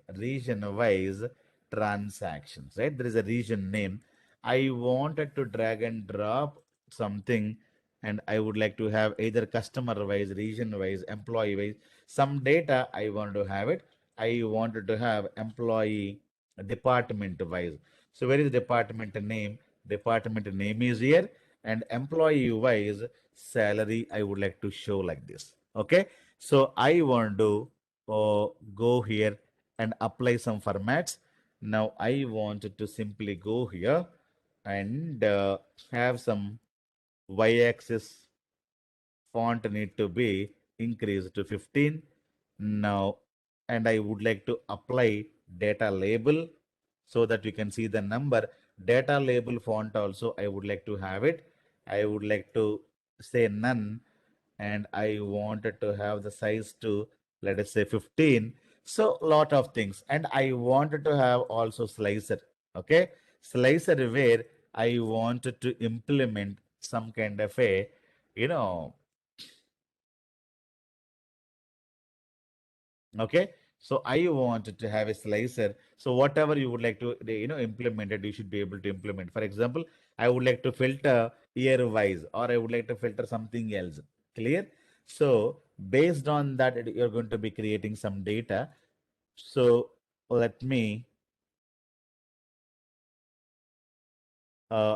transactions, right? There is a region name. I wanted to drag and drop something and I would like to have either customer wise, region wise, employee wise, some data I want to have it. I wanted to have employee department wise. So where is department name? Department name is here and employee wise salary I would like to show like this. Okay. So I want to go here and apply some formats. Now I wanted to simply go here and have some y-axis font need to be increased to 15 now, and I would like to apply data label so that you can see the number. Data label font also I would like to have it. I would like to say none and I wanted to have the size to let us say 15. So lot of things and I wanted to have also slicer. Okay, slicer where I wanted to implement some kind of a you know okay, so I wanted to have a slicer. So whatever you would like to implement it, you should be able to implement. For example, I would like to filter year wise or I would like to filter something else. Clear? So based on that you're going to be creating some data. So let me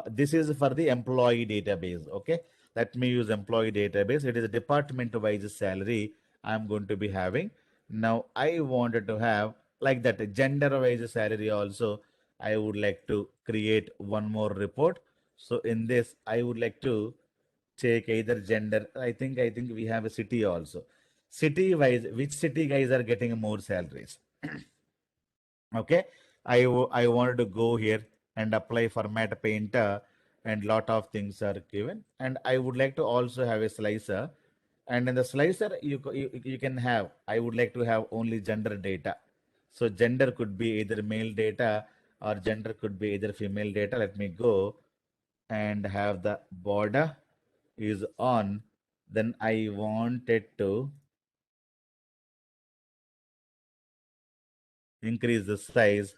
this is for the employee database. Okay, let me use employee database. It is a department wise salary I'm going to be having. Now I wanted to have like that gender wise salary also. I would like to create one more report. So in this I would like to take either gender. I think we have a city also. City wise, which city guys are getting more salaries? Okay, I wanted to go here and apply format painter and lot of things are given and I would like to also have a slicer and in the slicer you can have I would like to have only gender data. So gender could be either male data or gender could be either female data. Let me go and have the border is on, then I want it to increase the size,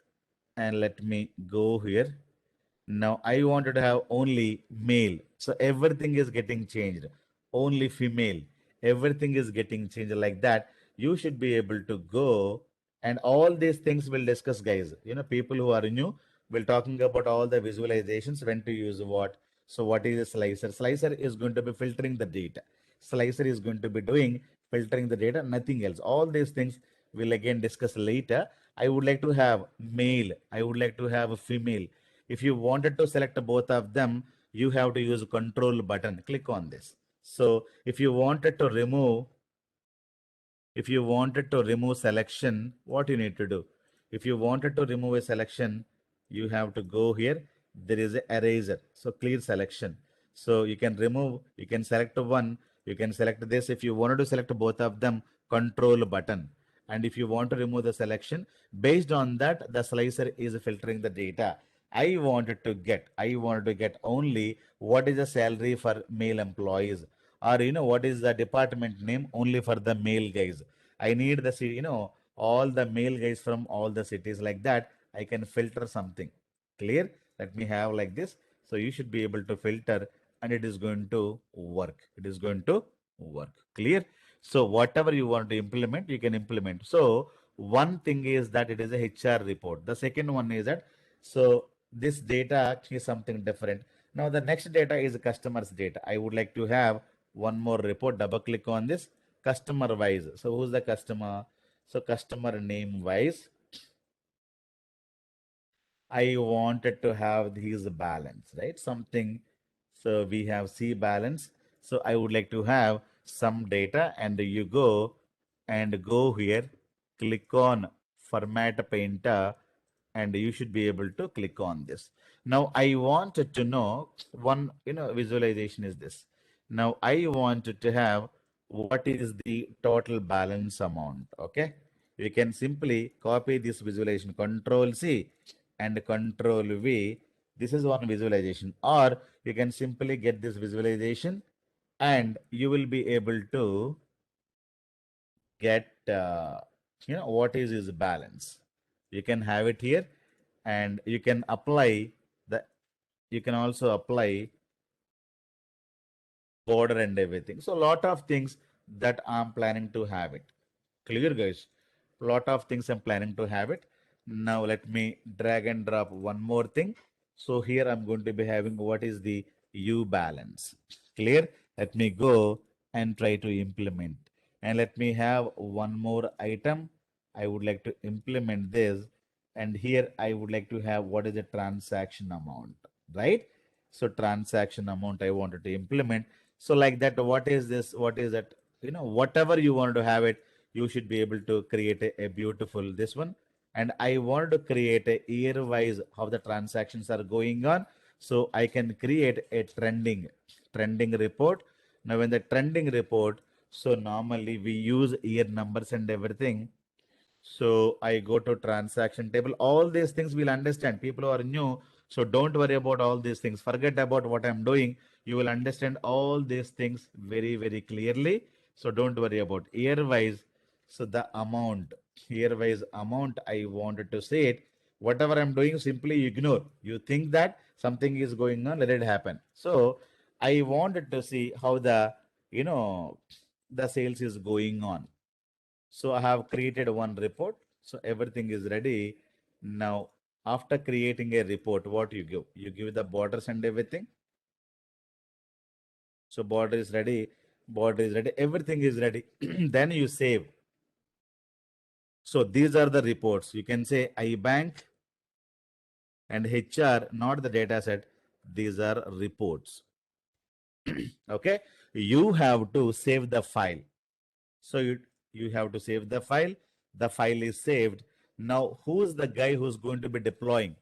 and let me go here. Now I wanted to have only male. So everything is getting changed. Only female. Everything is getting changed like that. You should be able to go, and all these things we'll discuss, guys. People who are new will talking about all the visualizations, when to use what. So what is a slicer? Slicer is going to be filtering the data. Slicer is going to be doing filtering the data, nothing else. All these things we'll again discuss later. I would like to have male. I would like to have a female. If you wanted to select both of them, you have to use control button. Click on this. So if you wanted to remove selection, what you need to do? If you wanted to remove a selection, you have to go here. There is a eraser. So clear selection. So you can remove, you can select one, you can select this. If you wanted to select both of them, control button. And if you want to remove the selection, based on that, the slicer is filtering the data. I wanted to get only what is the salary for male employees, or what is the department name only for the male guys. I need all the male guys from all the cities, like that I can filter something. Clear? Let me have like this. So you should be able to filter, and it is going to work. It is going to work. Clear? So whatever you want to implement, you can implement. So one thing is that it is a HR report. The second one is that, so this data actually is something different. Now the next data is customers data. I would like to have one more report. Double click on this, customer wise. So who's the customer? So customer name wise, I wanted to have these balance, right? Something. So we have C balance. So I would like to have some data, and you go here, click on format painter, and you should be able to click on this. Now I wanted to know one, visualization is this. Now I wanted to have what is the total balance amount. Okay. You can simply copy this visualization, Control C and Control V. This is one visualization, or you can simply get this visualization, and you will be able to get what is his balance. You can have it here, and you can apply the you can also apply border and everything. So a lot of things that I'm planning to have it. Clear, guys? A lot of things I'm planning to have it. Now let me drag and drop one more thing. So here I'm going to be having what is the U balance. Clear? Let me go and try to implement. And let me have one more item. I would like to implement this. And here I would like to have what is the transaction amount, right? So transaction amount I wanted to implement. So like that, what is this? What is that? Whatever you want to have it, you should be able to create a beautiful this one. And I want to create a year wise how the transactions are going on. So I can create a trending report. Now when the trending report, so normally we use year numbers and everything. So I go to transaction table. All these things we'll understand. People who are new, so don't worry about all these things. Forget about what I'm doing. You will understand all these things very, very clearly. So don't worry about year wise. So the amount, year wise amount, I wanted to say it. Whatever I'm doing, simply ignore. You think that something is going on, let it happen. So I wanted to see how you know, the sales is going on. So I have created one report. So everything is ready. Now, after creating a report, what you give? You give the borders and everything. So border is ready, everything is ready. Then you save. So these are the reports. You can say iBank and HR, not the data set. These are reports. Okay. You have to save the file. So you have to save the file. The file is saved. Now, who's the guy who's going to be deploying?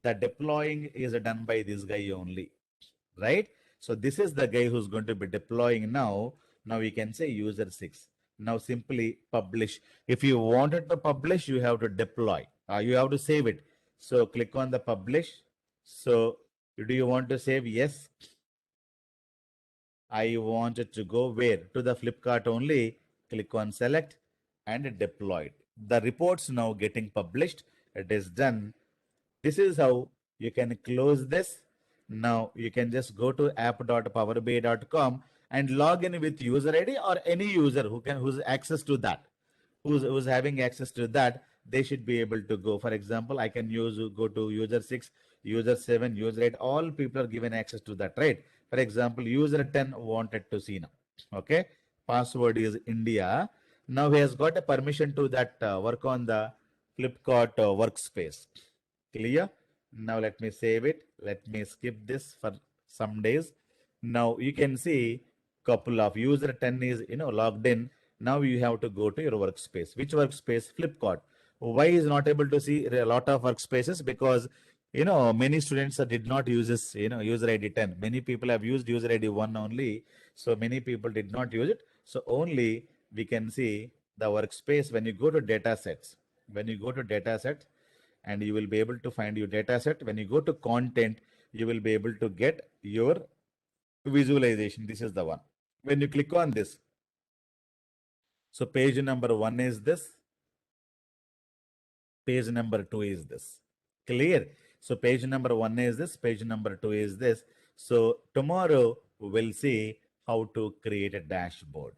The deploying is done by this guy only, right? So this is the guy who's going to be deploying now. Now we can say user 6. Now simply publish. If you wanted to publish, you have to deploy. You have to save it. So click on the publish. So do you want to save? Yes. I want it to go where? To the Flipkart only. Click on select and deployed. The reports now getting published. It is done. This is how you can close this. Now you can just go to app.powerbi.com and log in with user ID or any user who's access to that, who's having access to that, they should be able to go. For example, I can go to user 6, user 7, user 8. All people are given access to that, right? For example, user 10 wanted to see now. Okay, password is India. Now he has got a permission to that work on the Flipkart workspace. Clear? Now let me save it. Let me skip this for some days. Now you can see couple of user 10 is logged in. Now you have to go to your workspace. Which workspace? Flipkart. Why is not able to see a lot of workspaces? Because many students did not use this user ID 10. Many people have used user ID 1 only. So many people did not use it. So only we can see the workspace when you go to data sets. When you go to data sets, and you will be able to find your data set. When you go to content, you will be able to get your visualization. This is the one. When you click on this, so page number 1 is this, page number 2 is this. Clear? So page number 1 is this, page number 2 is this. So tomorrow we'll see how to create a dashboard.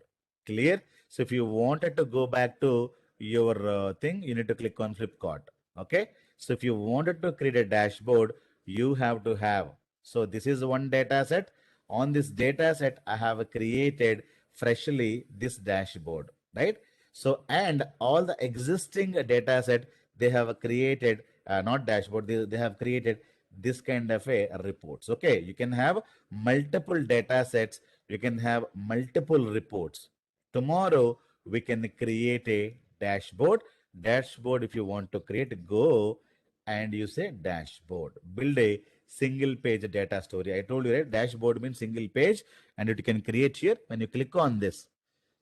Clear? So if you wanted to go back to your thing, you need to click on Flipkart. Okay. So if you wanted to create a dashboard, you have to have. So this is one data set. On this data set, I have created freshly this dashboard, right? So, and all the existing data set, they have created, not dashboard, they have created this kind of a reports. Okay. You can have multiple data sets. You can have multiple reports. Tomorrow, we can create a dashboard. Dashboard, if you want to create, go and you say dashboard. Build a single page data story. I told you, right? Dashboard means single page, and you can create here when you click on this.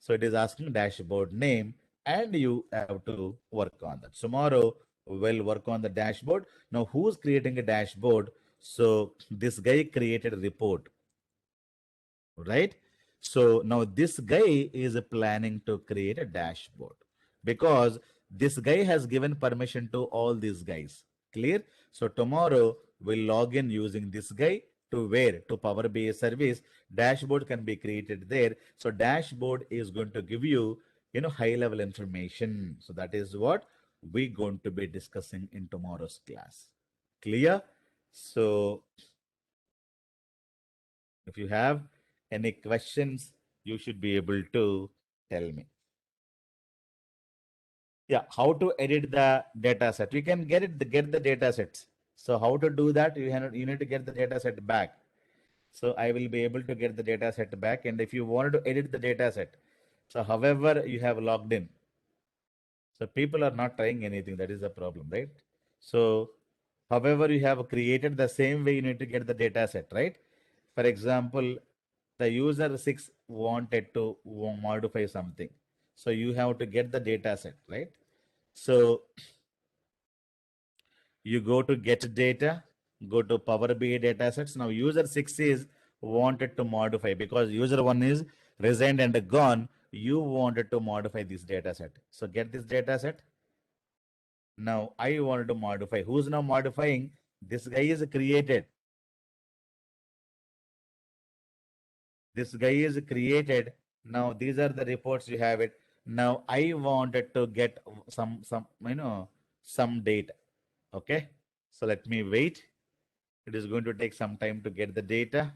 So it is asking dashboard name, and you have to work on that. Tomorrow, we'll work on the dashboard. Now, who's creating a dashboard? So this guy created a report, right? So now this guy is planning to create a dashboard because this guy has given permission to all these guys. Clear? So tomorrow we'll log in using this guy to where? To Power BI service. Dashboard can be created there. So dashboard is going to give you, high level information. So that is what we're going to be discussing in tomorrow's class. Clear? So if you have any questions, you should be able to tell me. Yeah, how to edit the data set? You can get the data sets. So how to do that? You need to get the data set back. So I will be able to get the data set back. And if you wanted to edit the data set, so however you have logged in, so people are not trying anything. That is the problem, right? So however you have created, the same way you need to get the data set, right? For example, the user 6 wanted to modify something. So you have to get the data set, right? So you go to get data, go to Power BI data sets. Now user 6 is wanted to modify because user 1 is resigned and gone. You wanted to modify this data set. So get this data set. Now I wanted to modify. Who's now modifying? This guy is created. This guy is created. Now these are the reports you have it. Now I wanted to get some data. Okay. So let me wait. It is going to take some time to get the data.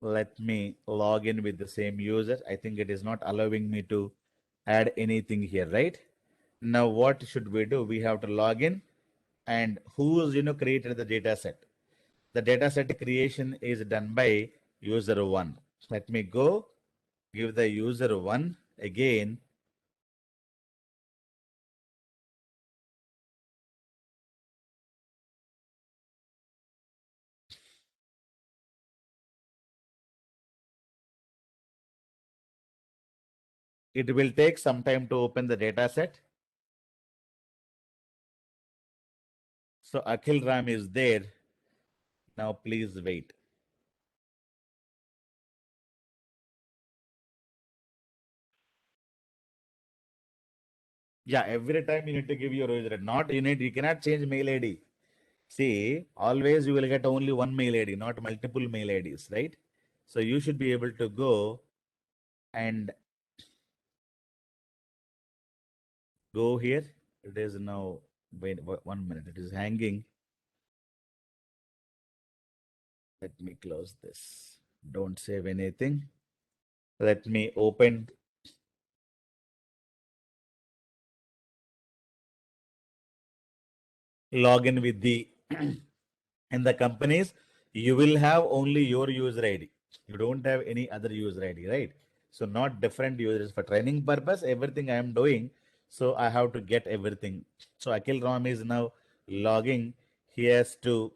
Let me log in with the same user. I think it is not allowing me to add anything here, right? Now, what should we do? We have to log in, and who's created the data set. The data set creation is done by user 1. Let me go give the user 1 again. It will take some time to open the data set. So Akhil Ram is there. Now please wait. Yeah, every time you need to give your user, not you cannot change mail ID. See, always you will get only one mail ID, not multiple mail IDs, right? So you should be able to go and go here. It is now, wait 1 minute, it is hanging. Let me close this. Don't save anything. Let me open. Log in with the in the companies, you will have only your user ID. You don't have any other user ID, right? So not different users for training purpose. Everything I am doing, so I have to get everything. So Akhil Ram is now logging. He has to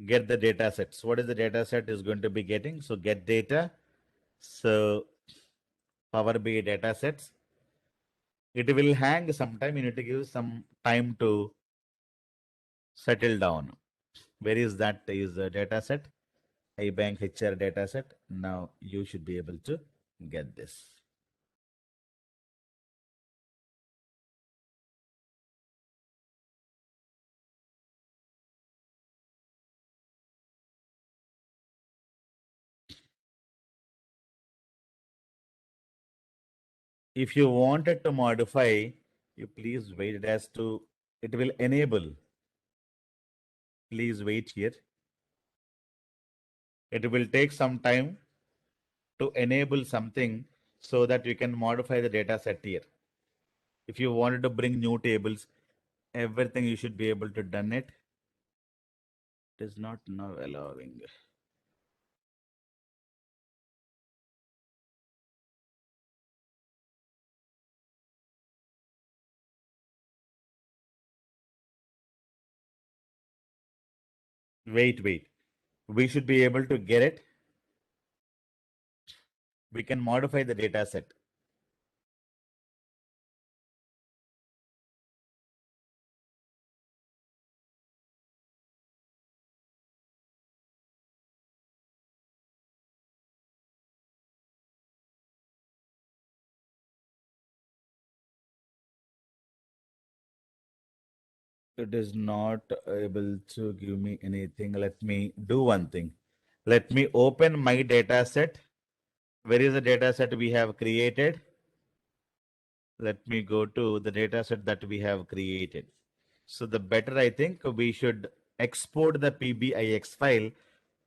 get the data sets. What is the data set is going to be getting? So get data. So Power BI data sets. It will hang sometime. You need to give some time to settle down. Where is that is the data set? iBank HR data set. Now you should be able to get this. If you wanted to modify, you please wait. It has to, it will enable. Please wait here. It will take some time to enable something so that you can modify the data set here. If you wanted to bring new tables, everything you should be able to done it. It is not now allowing. Wait. We should be able to get it. We can modify the data set. It is not able to give me anything. Let me do one thing. Let me open my data set. Where is the data set we have created? Let me go to the data set that we have created. So the better I think we should export the PBIX file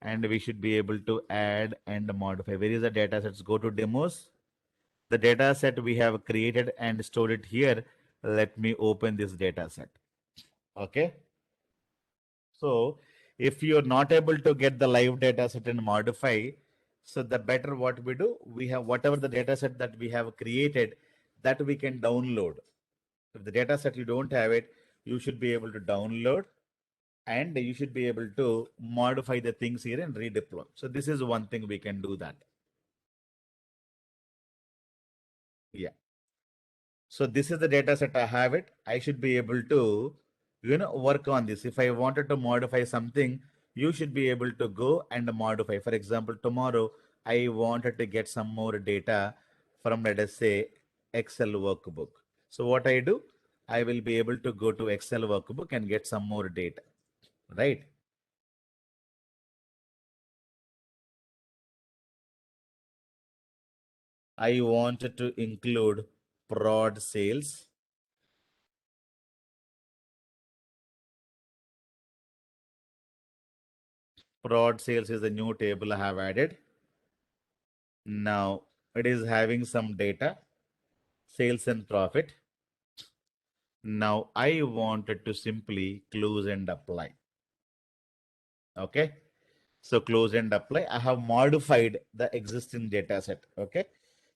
and we should be able to add and modify. Where is the data sets? Go to demos. The data set we have created and stored it here. Let me open this data set. Okay. So if you're not able to get the live data set and modify, so the better what we do, we have whatever the data set that we have created that we can download. If the data set you don't have it, you should be able to download and you should be able to modify the things here and redeploy. So this is one thing we can do that. Yeah. So this is the data set I have it. I should be able to, work on this. If I wanted to modify something, you should be able to go and modify. For example, tomorrow I wanted to get some more data from, let us say, Excel workbook. So what I do, I will be able to go to Excel workbook and get some more data, right? I wanted to include prod sales. Prod sales is a new table I have added. Now it is having some data, sales and profit. Now I wanted to simply close and apply. Okay. So close and apply. I have modified the existing data set. Okay.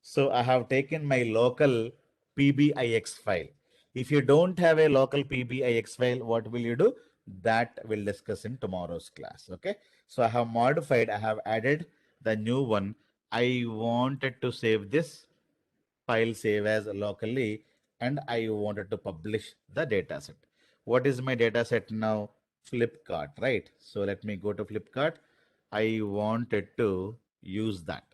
So I have taken my local PBIX file. If you don't have a local PBIX file, what will you do? that we'll discuss in tomorrow's class. Okay. So I have modified, I have added the new one. I wanted to save this file save as locally, and I wanted to publish the data set. What is my data set now? Flipkart, right? So let me go to Flipkart. I wanted to use that.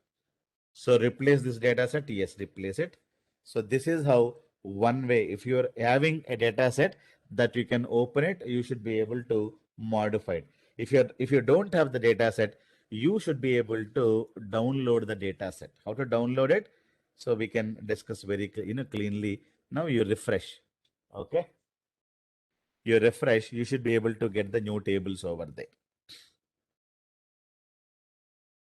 So replace this data set. Yes, replace it. So this is how one way, if you're having a data set that you can open it, you should be able to modify it. If you don't have the data set, you should be able to download the data set. How to download it? So we can discuss very cleanly. Now you refresh. Okay. You refresh, you should be able to get the new tables over there.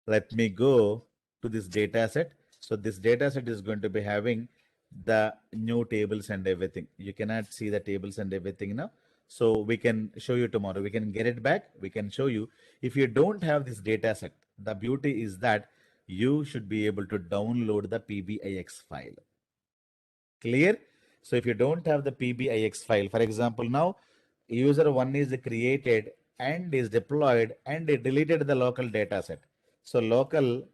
Let me go to this data set. So this data set is going to be having the new tables and everything. You cannot see the tables and everything now. So we can show you tomorrow. We can get it back. We can show you. If you don't have this data set, the beauty is that you should be able to download the PBIX file. Clear? So if you don't have the PBIX file, for example, now user one is created and is deployed and it deleted the local data set. So local,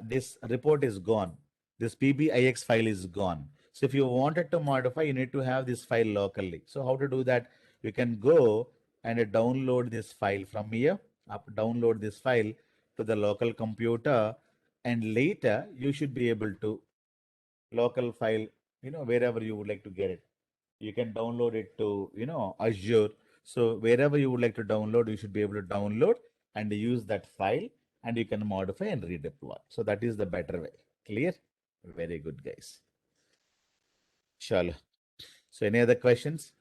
this report is gone. This PBIX file is gone. So if you wanted to modify, you need to have this file locally. So how to do that? You can go and download this file from here, download this file to the local computer, and later you should be able to local file, wherever you would like to get it. You can download it to, Azure. So wherever you would like to download, you should be able to download and use that file, and you can modify and redeploy. So that is the better way. Clear? Very good, guys. Sure. So any other questions?